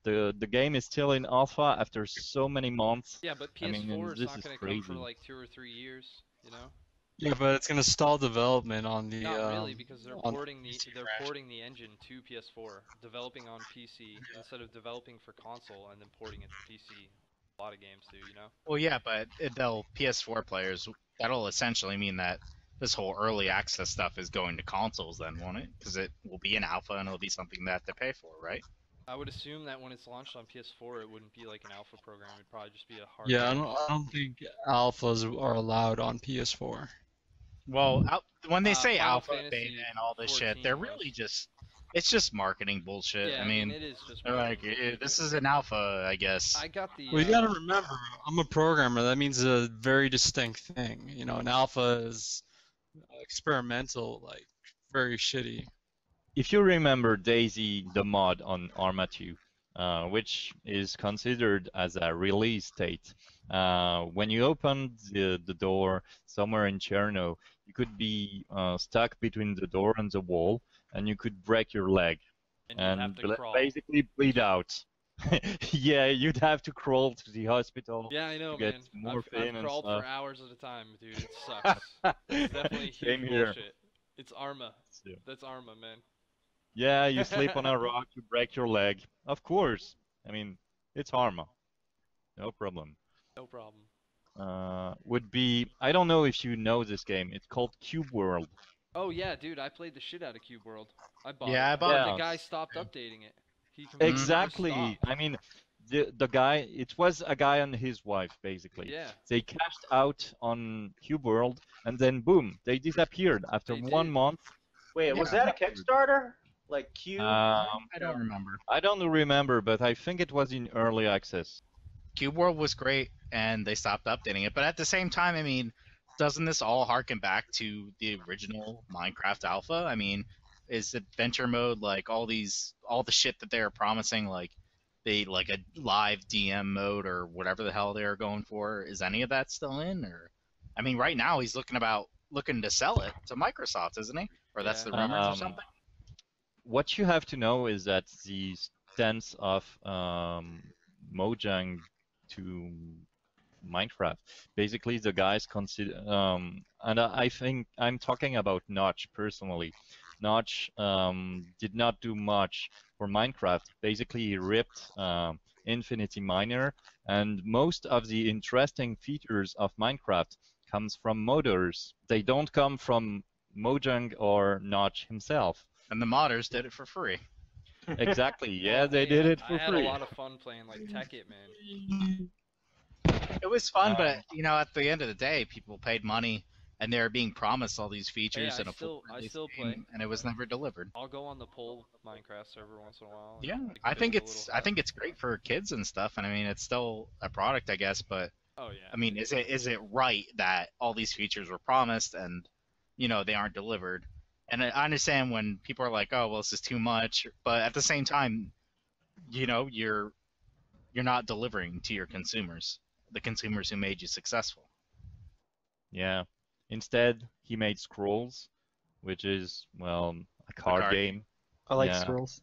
The game is still in alpha after so many months. Yeah, but I mean, PS4 is this not is going to come for crazy. like 2 or 3 years, you know? Yeah, but it's gonna stall development on the. Not really, because they're on porting the PC they're crash. porting the engine to PS4, developing on PC instead of developing for console and then porting it to PC. A lot of games do, you know? Well, yeah, but they'll PS4 players. That'll essentially mean that this whole early access stuff is going to consoles, then, won't it? Because it will be an alpha and it'll be something that they pay for, right? I would assume that when it's launched on PS4, it wouldn't be like an alpha program. It'd probably just be a hard. Yeah, I don't think alphas are allowed on PS4. Well, when they say Final alpha, Fantasy beta, and all this shit, 14 they're was. really just—it's just marketing bullshit. Yeah, I mean, it is just. they're like, this is an alpha, I guess. I got the. Well, you gotta remember, I'm a programmer. That means a very distinct thing. You know, an alpha is experimental, like very shitty. If you remember Daisy, the mod on Arma 2, which is considered as a release state, when you opened the door somewhere in Cherno, you could be stuck between the door and the wall, and you could break your leg and you'd have to crawl. basically bleed out. Yeah, you'd have to crawl to the hospital. Yeah, I know, to get man. morphine I've crawled and for hours at a time, dude. It sucks. It's definitely Same huge here. bullshit. It's Arma. So, That's Arma, man. yeah, you sleep on a rock, you break your leg. Of course. I mean, it's Arma. No problem. No problem. Would be, I don't know if you know this game. It's called Cube World. Oh yeah, dude, I played the shit out of Cube World. I bought Yeah, it. I bought The it. guy stopped updating it. He completely just Exactly. stopped. I mean, the guy, it was a guy and his wife, basically. Yeah. They cashed out on Cube World, and then boom, they disappeared after They 1 did. month. Wait, was Yeah. that a Kickstarter? Like Q? I don't remember. I don't remember, but I think it was in early access. Cube World was great, and they stopped updating it. But at the same time, I mean, doesn't this all harken back to the original Minecraft alpha? I mean, is adventure mode like all the shit that they were promising, like a live DM mode or whatever the hell they were going for? Is any of that still in? Or, I mean, right now he's looking to sell it to Microsoft, isn't he? Or that's Yeah. the rumors or something. What you have to know is that the stance of Mojang to Minecraft, basically the guys consider, and I think I'm talking about Notch personally. Notch did not do much for Minecraft. Basically, he ripped Infinity Miner, and most of the interesting features of Minecraft comes from modders. They don't come from Mojang or Notch himself. And the modders did it for free. Exactly. Yeah, Well, they hey, did it I for had free. a lot of fun playing like Temet, man. It was fun, but at the end of the day, people paid money and they're being promised all these Hey, features I in a full release still game, play. and it was never delivered. I'll go on the poll Minecraft server once in a while. Yeah, like, I think visit a it's little I think it's great for kids and stuff, and I mean it's still a product, I guess, but Oh yeah. I mean, is it right that all these features were promised and they aren't delivered? And I understand when people are like, "Oh, well, this is too much," but at the same time, you're not delivering to your consumers, the consumers who made you successful. Yeah. Instead, he made Scrolls, which is, well, a card game. I like Yeah. Scrolls.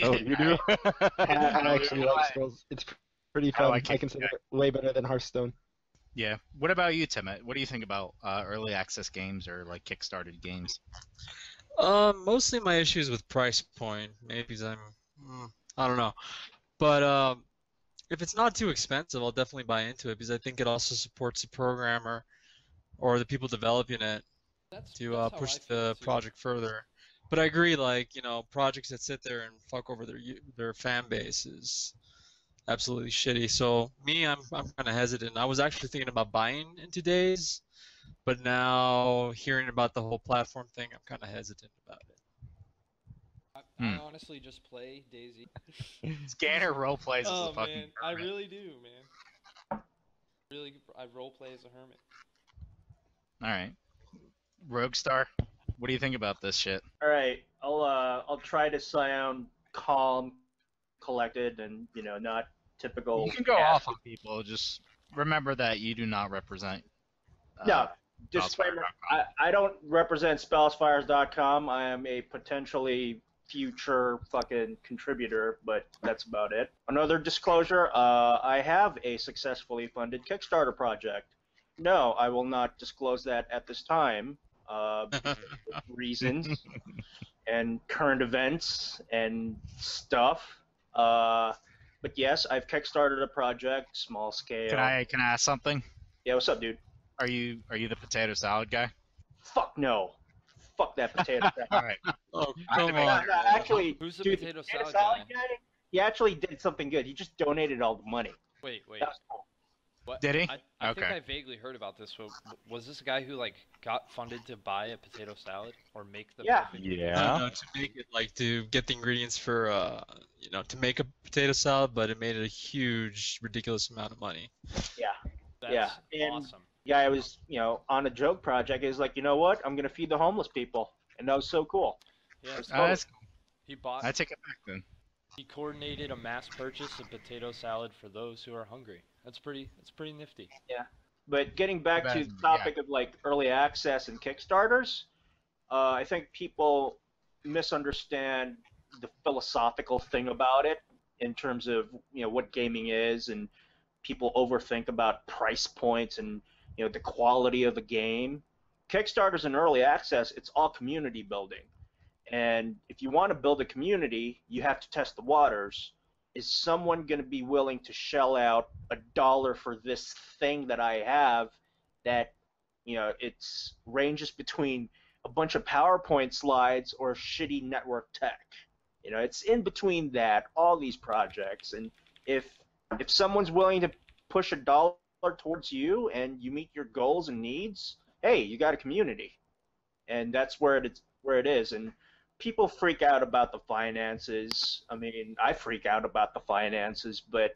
Oh, you do? I actually like Scrolls. It's pretty fun. like I consider it way better than Hearthstone. Yeah. What about you, Temet? What do you think about early access games or like Kickstarted games? Mostly my issues with price point. Maybe because I don't know. But if it's not too expensive, I'll definitely buy into it because I think it also supports the programmer or the people developing it to how push I feel the too. project further. But I agree, like, projects that sit there and fuck over their fan base is absolutely shitty. So me, I'm kind of hesitant. I was actually thinking about buying into Days, but now hearing about the whole platform thing, I'm kind of hesitant about it. I honestly just play DayZ. Scanner role plays as Oh a fucking man, I hermit. really do, man. I role play as a hermit. All right. RogueStar, what do you think about this shit? All right, I'll try to sound calm, collected, and not typical. You can go off on people. Just remember that you do not represent. No, disclaimer. I don't represent SpellsFires.com. I am a potentially future fucking contributor, but that's about it. Another disclosure, I have a successfully funded Kickstarter project. No, I will not disclose that at this time, because of reasons and current events and stuff. But yes, I've Kickstarted a project, small scale. Can I ask something? Yeah, what's up, dude? Are you the potato salad guy? Fuck no. Fuck that potato salad. All right. Oh, I come had to make on. sure. Actually, Who's the dude, potato the potato salad guy? he actually did something good. He just donated all the money. Wait. That was cool. What? Did he? I think Okay. I vaguely heard about this. Was this a guy who got funded to buy a potato salad or make the Yeah. perfect Yeah. No, to make it to get the ingredients for to make a potato salad, but it made it a huge, ridiculous amount of money. Yeah. That's Yeah, and- awesome. Yeah, I was, on a joke project. It was like, you know what? I'm gonna feed the homeless people, and that was so cool. Yeah, That's That's cool. he bought. I take it back then. He coordinated a mass purchase of potato salad for those who are hungry. That's pretty nifty. But getting back to the Yeah. topic of early access and Kickstarters, I think people misunderstand the philosophical thing about it in terms of what gaming is, and people overthink about price points and the quality of the game. Kickstarters and early access, it's all community building. And if you want to build a community, you have to test the waters. Is someone going to be willing to shell out $1 for this thing that I have that, it's ranges between a bunch of PowerPoint slides or shitty network tech? It's in between that, all these projects. And if someone's willing to push $1 towards you and you meet your goals and needs, hey, you got a community. And that's where it is. And people freak out about the finances. I mean, I freak out about the finances, but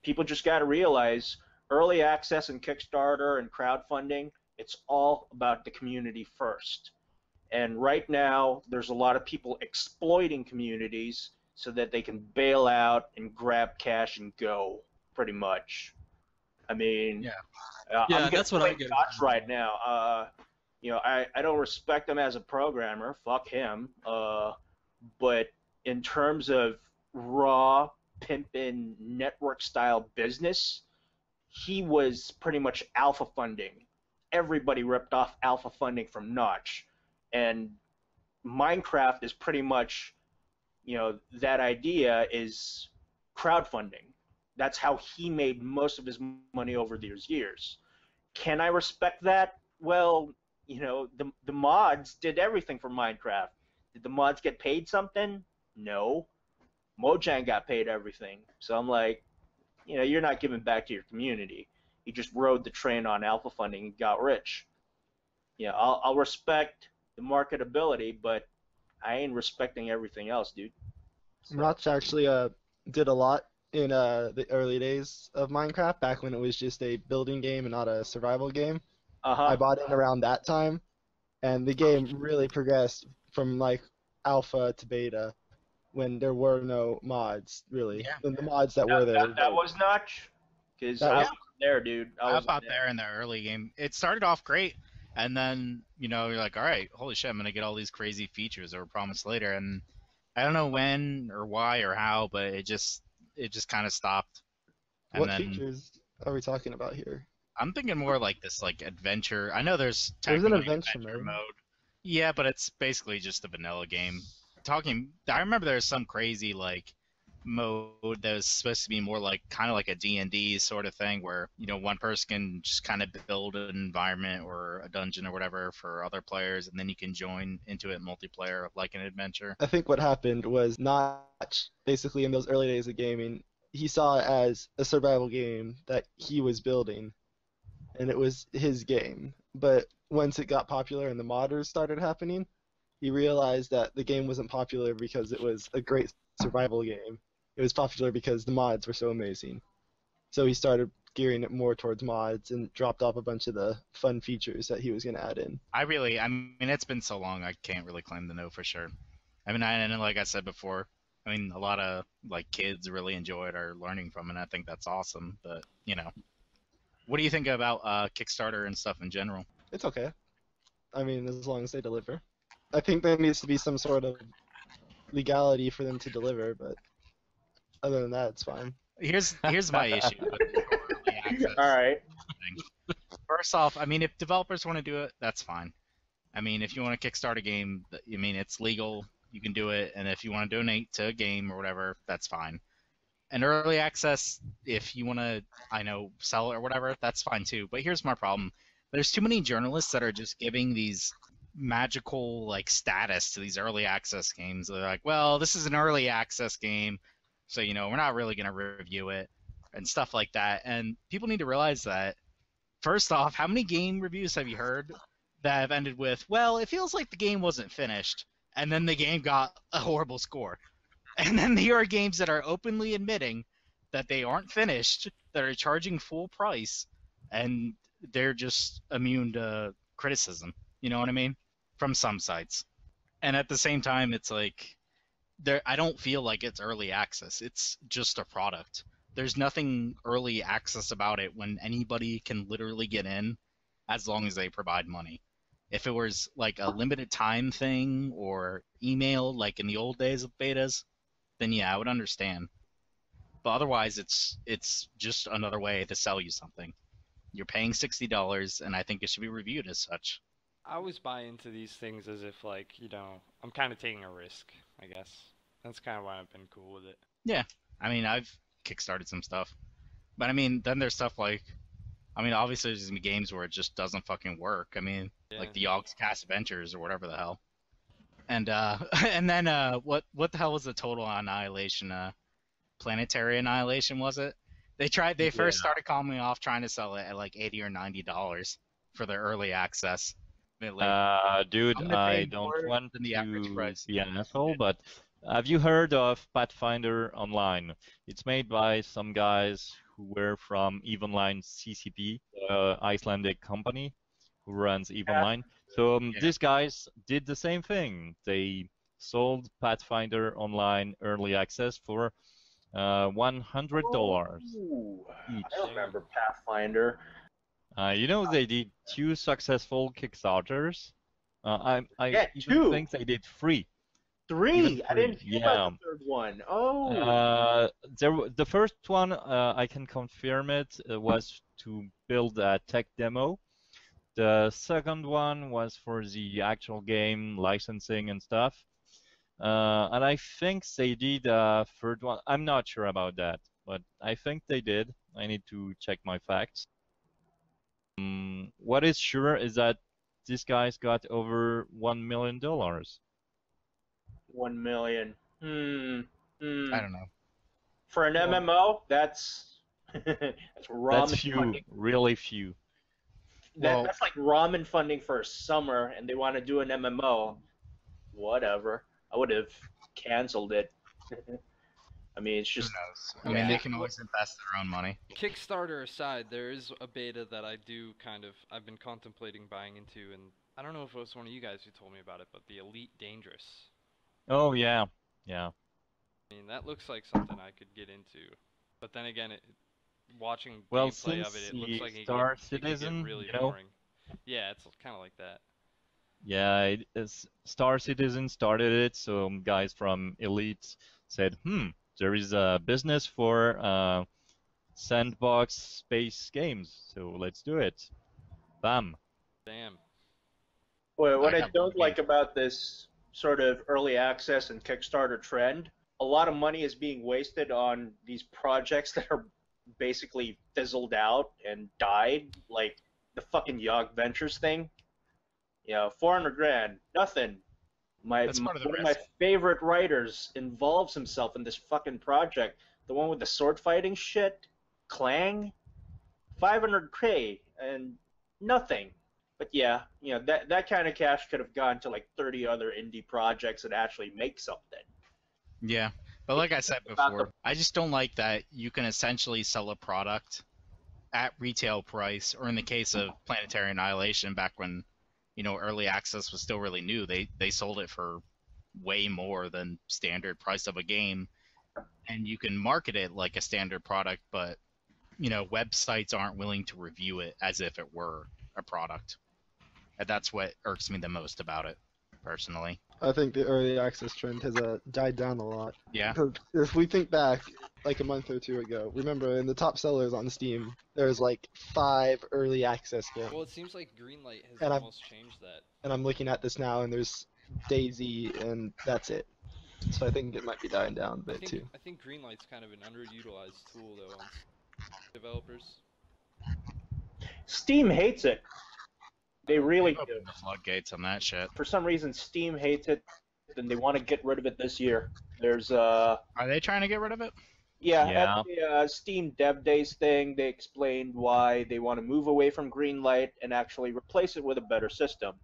people just got to realize early access and Kickstarter and crowdfunding, it's all about the community first. And right now, there's a lot of people exploiting communities so that they can bail out and grab cash and go, pretty much. I mean, Yeah. Yeah, I'm that's what I getting get. Josh right now. I don't respect him as a programmer. Fuck him. But in terms of raw pimpin' network style business, he was pretty much alpha funding. Everybody ripped off alpha funding from Notch, and Minecraft is pretty much, that idea is crowdfunding. That's how he made most of his money over these years. Can I respect that? Well, the mods did everything for Minecraft. Did the mods get paid something? No. Mojang got paid everything. So I'm like, you're not giving back to your community. He just rode the train on alpha funding and got rich. Yeah, I'll respect the marketability, but I ain't respecting everything else, dude. So, Notch actually did a lot in the early days of Minecraft, back when it was just a building game and not a survival game. I bought in around that time, and the game really progressed from like alpha to beta when there were no mods, really. Yeah. And the mods that were there were that was Notch, because That I was- was there, dude. I was out there in the early game. It started off great, and then you're like, all right, holy shit, I'm gonna get all these crazy features that were promised later, and I don't know when or why or how, but it just kind of stopped. And What then features are we talking about here? I'm thinking more like this, like adventure. I know there's There's an technically adventure mode. Yeah, but it's basically just a vanilla game. I remember there's some crazy like mode that was supposed to be more like kind of like a D&D sort of thing where one person can just kind of build an environment or a dungeon or whatever for other players, and then you can join into it multiplayer like an adventure. I think what happened was Notch, basically in those early days of gaming, he saw it as a survival game that he was building, and it was his game. But once it got popular and the modders started happening, he realized that the game wasn't popular because it was a great survival game. It was popular because the mods were so amazing. So he started gearing it more towards mods and dropped off a bunch of the fun features that he was going to add in. I mean, it's been so long, I can't really claim to know for sure. I mean, and like I said before, I mean, a lot of like kids really enjoy it or learning from it, and I think that's awesome. But what do you think about Kickstarter and stuff in general? It's okay. I mean, as long as they deliver. I think there needs to be some sort of legality for them to deliver, but other than that, it's fine. Here's my issue with early access. All right. thing. First off, I mean, if developers want to do it, that's fine. I mean, if you want to kickstart a game, I mean, it's legal. You can do it, and if you want to donate to a game or whatever, that's fine. And early access, if you want to, sell it or whatever, that's fine too. But here's my problem: there's too many journalists that are just giving these magical like status to these early access games. They're like, well, this is an early access game, so we're not really gonna review it and stuff like that. And people need to realize that. First off, how many game reviews have you heard that have ended with, well, it feels like the game wasn't finished, and then the game got a horrible score? And then there are games that are openly admitting that they aren't finished, that are charging full price, and they're just immune to criticism. You know what I mean? From some sites. And at the same time, it's like, I don't feel like it's early access. It's just a product. There's nothing early access about it when anybody can literally get in as long as they provide money. If it was like a limited time thing or email like in the old days of betas, then yeah, I would understand. But otherwise, it's just another way to sell you something. You're paying $60, and I think it should be reviewed as such. I always buy into these things as if, like, I'm kind of taking a risk, I guess. That's kind of why I've been cool with it. Yeah. I mean, I've kickstarted some stuff. But, I mean, then there's stuff like, obviously there's going to be games where it just doesn't fucking work. I mean, like the Yogg's Cast Adventures or whatever the hell. And and then what the hell was the total Annihilation? Planetary Annihilation, was it? They first started calling me off trying to sell it at like $80 or $90 for their early access. Dude, I'm gonna I pay don't more want than the average to price. be an asshole, but have you heard of Pathfinder Online? It's made by some guys who were from EVE Online CCP, Icelandic company who runs EVE Online. So these guys did the same thing. They sold Pathfinder Online early access for $100 each. I remember Pathfinder. They did 2 successful Kickstarters. I Yeah, even 2. think they did 3. 3. Even I didn't 3, hear about the third one. Oh. The first one, I can confirm it, was to build a tech demo. The second one was for the actual game licensing and stuff. And I think they did a third one. I'm not sure about that, but I think they did. I need to check my facts. What is sure is that these guys got over $1 million. 1 million. I don't know. For an MMO, that's That's ramen That's few, funding. really few. Well- That's like ramen funding for a summer, and they want to do an MMO. Whatever. I would have canceled it. I mean, it's Who just knows? I mean, they can always invest their own money. Kickstarter aside, there is a beta that I've been contemplating buying into, and I don't know if it was one of you guys who told me about it, but the Elite Dangerous. Oh yeah, yeah. I mean, that looks like something I could get into. But then again, watching Well, gameplay of since it, it looks the like Star it could Citizen, get really you know? boring. Yeah, it's kind of like that. Yeah, Star Citizen started it, so guys from Elite said, there is a business for sandbox space games, so let's do it. Bam. Damn. what I I have don't one like game. about this sort of early access and Kickstarter trend. A lot of money is being wasted on these projects that are basically fizzled out and died, like the fucking Yog Ventures thing. 400 grand, nothing. That's part of the One of my risk. favorite writers involves himself in this fucking project. The one with the sword fighting shit, Clang, 500K and nothing. But yeah, that kind of cash could have gone to like 30 other indie projects that actually make something. Yeah, but like I said About before, I just don't like that you can essentially sell a product at retail price, or in the case of Planetary Annihilation, back when early access was still really new, they sold it for way more than standard price of a game, and you can market it like a standard product, but websites aren't willing to review it as if it were a product, and that's what irks me the most about it, personally. I think the early access trend has died down a lot. Yeah. Because if we think back, like a month or two ago, remember in the top sellers on Steam, there's like 5 early access games. Well, it seems like Greenlight has And almost changed that. And I'm looking at this now, and there's Daisy, and that's it. So I think it might be dying down a bit too. I think Greenlight's kind of an underutilized tool though on developers. Steam hates it. They really do. Open the floodgates on that shit. For some reason, Steam hates it, and they want to get rid of it this year. There's Are they trying to get rid of it? Yeah, Yeah. at the Steam Dev Days thing, they explained why they want to move away from Greenlight and actually replace it with a better system.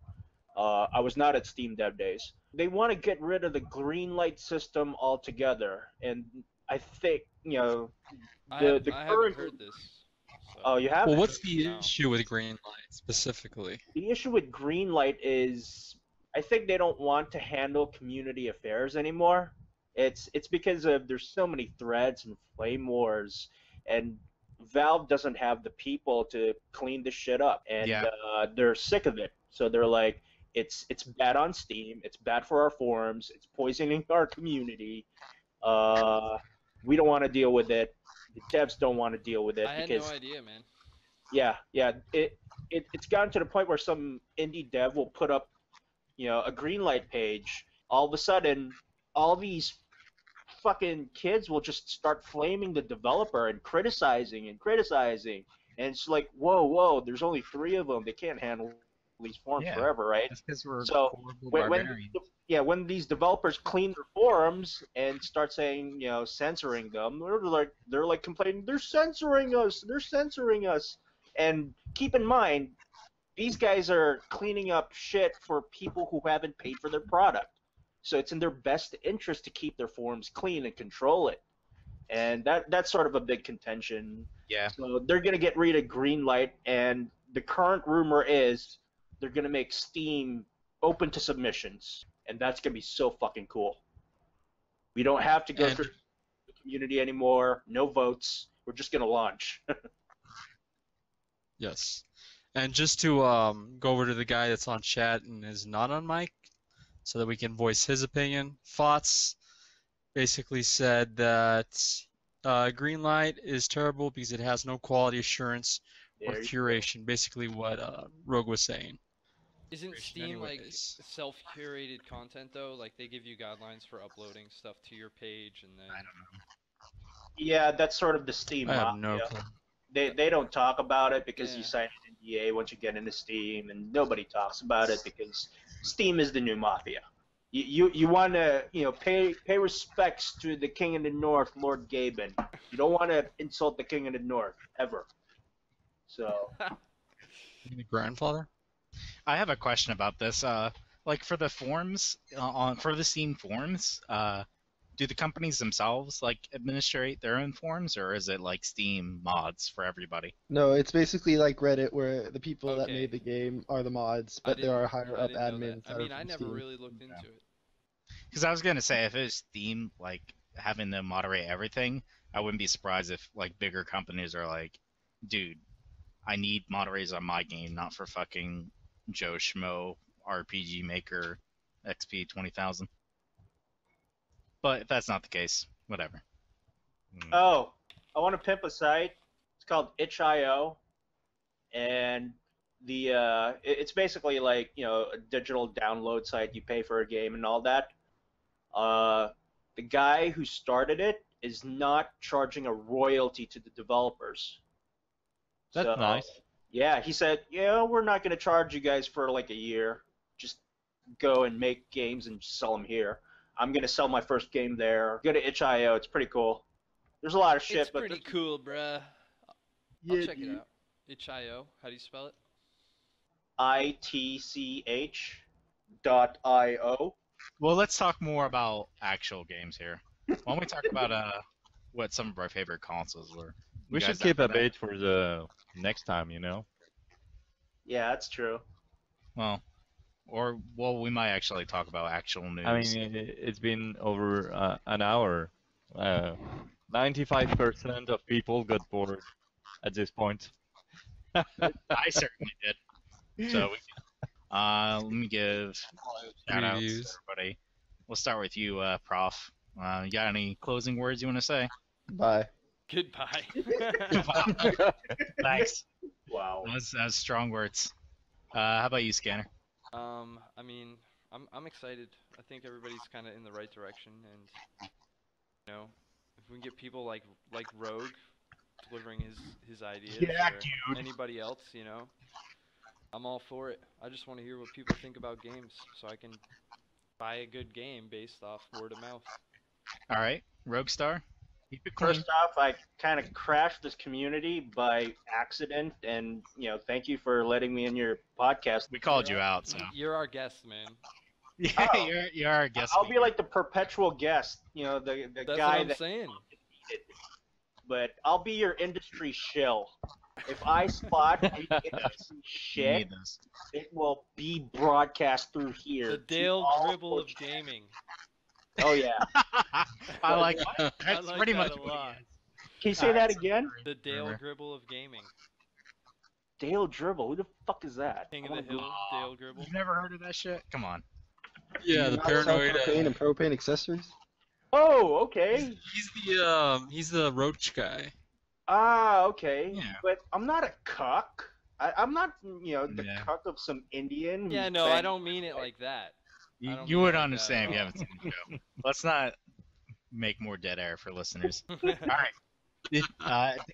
I was not at Steam Dev Days. They want to get rid of the Greenlight system altogether, and I think I the haven't current. heard this. So. Oh, you have. Well, what's the No. issue with Greenlight specifically? The issue with Greenlight is I think they don't want to handle community affairs anymore. It's because there's so many threads and flame wars, and Valve doesn't have the people to clean this shit up, and Yeah. they're sick of it. So they're like, it's bad on Steam, it's bad for our forums, it's poisoning our community. We don't want to deal with it. The devs don't want to deal with it I had because no idea, man. yeah, it's gotten to the point where some indie dev will put up, a Greenlight page. All of a sudden, all these fucking kids will just start flaming the developer and criticizing, and it's like, whoa, there's only 3 of them. They can't handle these forums Yeah. forever, right? That's because we're So, horrible when barbarians. when these developers clean their forums and start saying, censoring them, they're like complaining, they're censoring us. And keep in mind, these guys are cleaning up shit for people who haven't paid for their product. So it's in their best interest to keep their forums clean and control it. And that's sort of a big contention. Yeah. So they're going to get rid of Greenlight, and the current rumor is they're going to make Steam open to submissions. And that's going to be so fucking cool. We don't have to go through the community anymore. No votes. We're just going to launch. Yes. And just to go over to the guy that's on chat and is not on mic, so that we can voice his opinion, Fotts basically said that Greenlight is terrible because it has no quality assurance or There you curation. Basically, what Rogue was saying. Isn't Curation Steam like anyways. self-curated content though? Like they give you guidelines for uploading stuff to your page, and then I don't know. Yeah, that's sort of the Steam I have mafia. no clue. They don't talk about it because you Yeah. sign an NDA once you get into Steam, and nobody talks about it because Steam is the new mafia. You want to pay respects to the King of the North, Lord Gaben. You don't want to insult the King of the North ever. So The grandfather? I have a question about this. Like for the forums, for the Steam forums, do the companies themselves like administrate their own forums, or is it like Steam mods for everybody? No, it's basically like Reddit, where the people that Okay. made the game are the mods, I but there are didn't- higher I up didn't know that. admins. I that mean, are I from never Steam. really looked into it. Because I was gonna say if it's Steam like having them moderate everything, I wouldn't be surprised if like bigger companies are like, dude, I need moderators on my game, not for fucking Joe Schmo RPG Maker XP 20,000. But if that's not the case, whatever. Oh, I want to pimp a site. It's called itch.io, and it's basically like a digital download site. You pay for a game and all that. The guy who started it is not charging a royalty to the developers. That's So, nice. Yeah, he said, yeah, we're not going to charge you guys for like a year. Just go and make games and sell them here. I'm going to sell my first game there. Go to itch.io. It's pretty cool. There's a lot of shit, It's but pretty cool, bruh. I'll check it out. Itch.io. How do you spell it? ITCH.io. Well, let's talk more about actual games here. Why don't we talk about what some of our favorite consoles were? We You should guys keep down a for that? bait for the next time, you know? Yeah, that's true. Well, we might actually talk about actual news. I mean, it's been over an hour. 95% of people got bored at this point. I certainly did. So, let me give shout outs to Reviews. everybody. We'll start with you, Prof. You got any closing words you want to say? Bye. Goodbye. Thanks. Wow. That was strong words. How about you, Scanner? I mean, I'm excited. I think everybody's kind of in the right direction, and if we can get people like Rogue delivering his ideas, Yeah, or dude. anybody else, I'm all for it. I just want to hear what people think about games, so I can buy a good game based off word of mouth. All right, RogueStar. Keep it clean. First off, I kind of crashed this community by accident, and thank you for letting me in your podcast. We called you out, so You're our guest, man. yeah, Oh. you're our guest. I'll be like the perpetual guest, the That's guy what I'm that. saying. But I'll be your industry shill. If I spot any industry You shit, need this. it will be broadcast through here. The to Dale all Gribble of Twitch- gaming. Oh yeah. I like that. I That's like pretty that much a what lot. he is. Can you say that again? The Dale Remember. Gribble of gaming. Dale Dribble. Who the fuck is that? King I of the wanna Hill, Google- Dale Gribble. You've never heard of that shit? Come on. Yeah, the Not sell paranoid. propane and propane accessories. Oh, okay. He's the roach guy. Ah, okay. Yeah. But I'm not a cuck. I'm not, the Yeah. cuck of some Indian. Yeah, who's no, I banging- don't mean it like that. I don't You mean would like understand if that you at haven't seen the show. Let's not make more dead air for listeners. all. All right. Did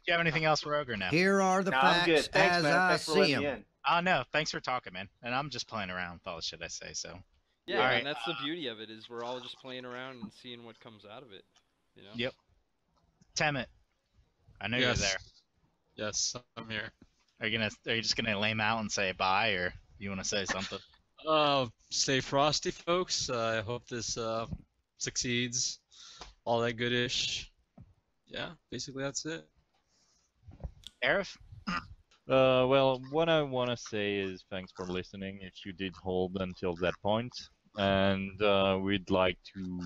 you have anything else for Rogue or no? Here are the Nah, I'm good. facts Thanks, as man. I Thanks for see letting me them. in. No, thanks for talking, man. And I'm just playing around with all the shit I say, so. Yeah, All right. and that's the beauty of it is we're all just playing around and seeing what comes out of it. Yep. Temet, I know Yes. you're there. Yes, I'm here. Are you just gonna lame out and say bye, or you want to say something? Stay frosty, folks. I hope this succeeds. All that goodish. Yeah, basically that's it. Araf? Well, what I want to say is thanks for listening if you did hold until that point, and we'd like to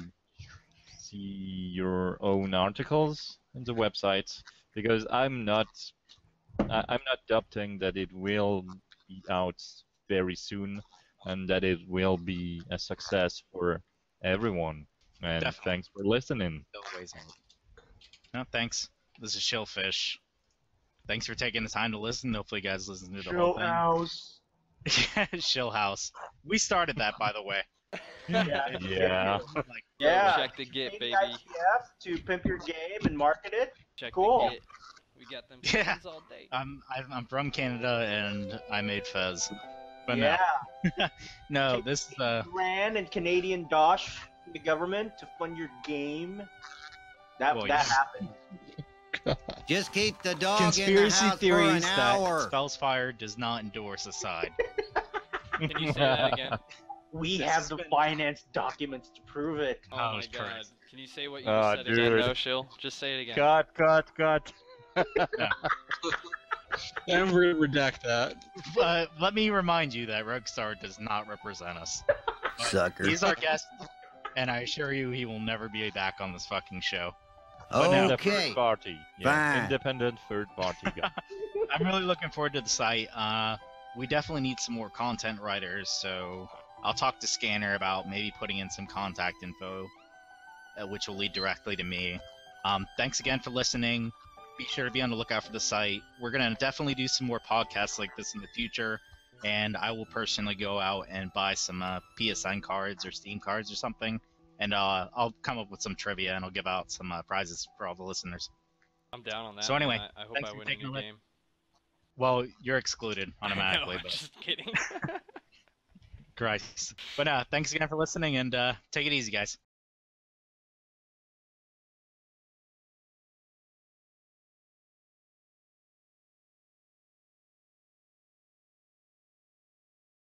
see your own articles on the website because I'm not doubting that it will be out very soon and that it will be a success for everyone. And Definitely. thanks for listening. No, thanks. This is ShillPhish. Thanks for taking the time to listen. Hopefully, you guys listen to the whole Chill thing. house. Shill House. We started that, by the way. Yeah. Like, Yeah. Check the Git, Take baby. ICF to pimp your game and market it. Check Cool. the Git. We got them Yeah. things all day. I'm from Canada and I made Fez. But yeah. no, this is Rand and Canadian Dosh, the government, to fund your game. That Well, that yeah. happened. Just keep the dog in the conspiracy house for theories an that hour. Spells Fire does not endorse aside. Can you say that again? We This have has the been- finance documents to prove it. Oh That my was god. correct. Can you say what you Ah, just said again, dude. though, Shill? Just say it again. Cut. And we're gonna redact that. But let me remind you that RogueStar does not represent us. Sucker. He's our guest, and I assure you he will never be back on this fucking show. But no. The Okay. third party. Yeah. Fine. Independent third party guy. I'm really looking forward to the site. We definitely need some more content writers, so I'll talk to Scanner about maybe putting in some contact info, which will lead directly to me. Thanks again for listening. Be sure to be on the lookout for the site. We're going to definitely do some more podcasts like this in the future, and I will personally go out and buy some PSN cards or Steam cards or something, and I'll come up with some trivia, and I'll give out some prizes for all the listeners. I'm down on that. So anyway, man. I hope thanks I for win a taking new a look. game. Well, you're excluded I know, automatically, I'm but just kidding. Christ. But thanks again for listening, and take it easy, guys.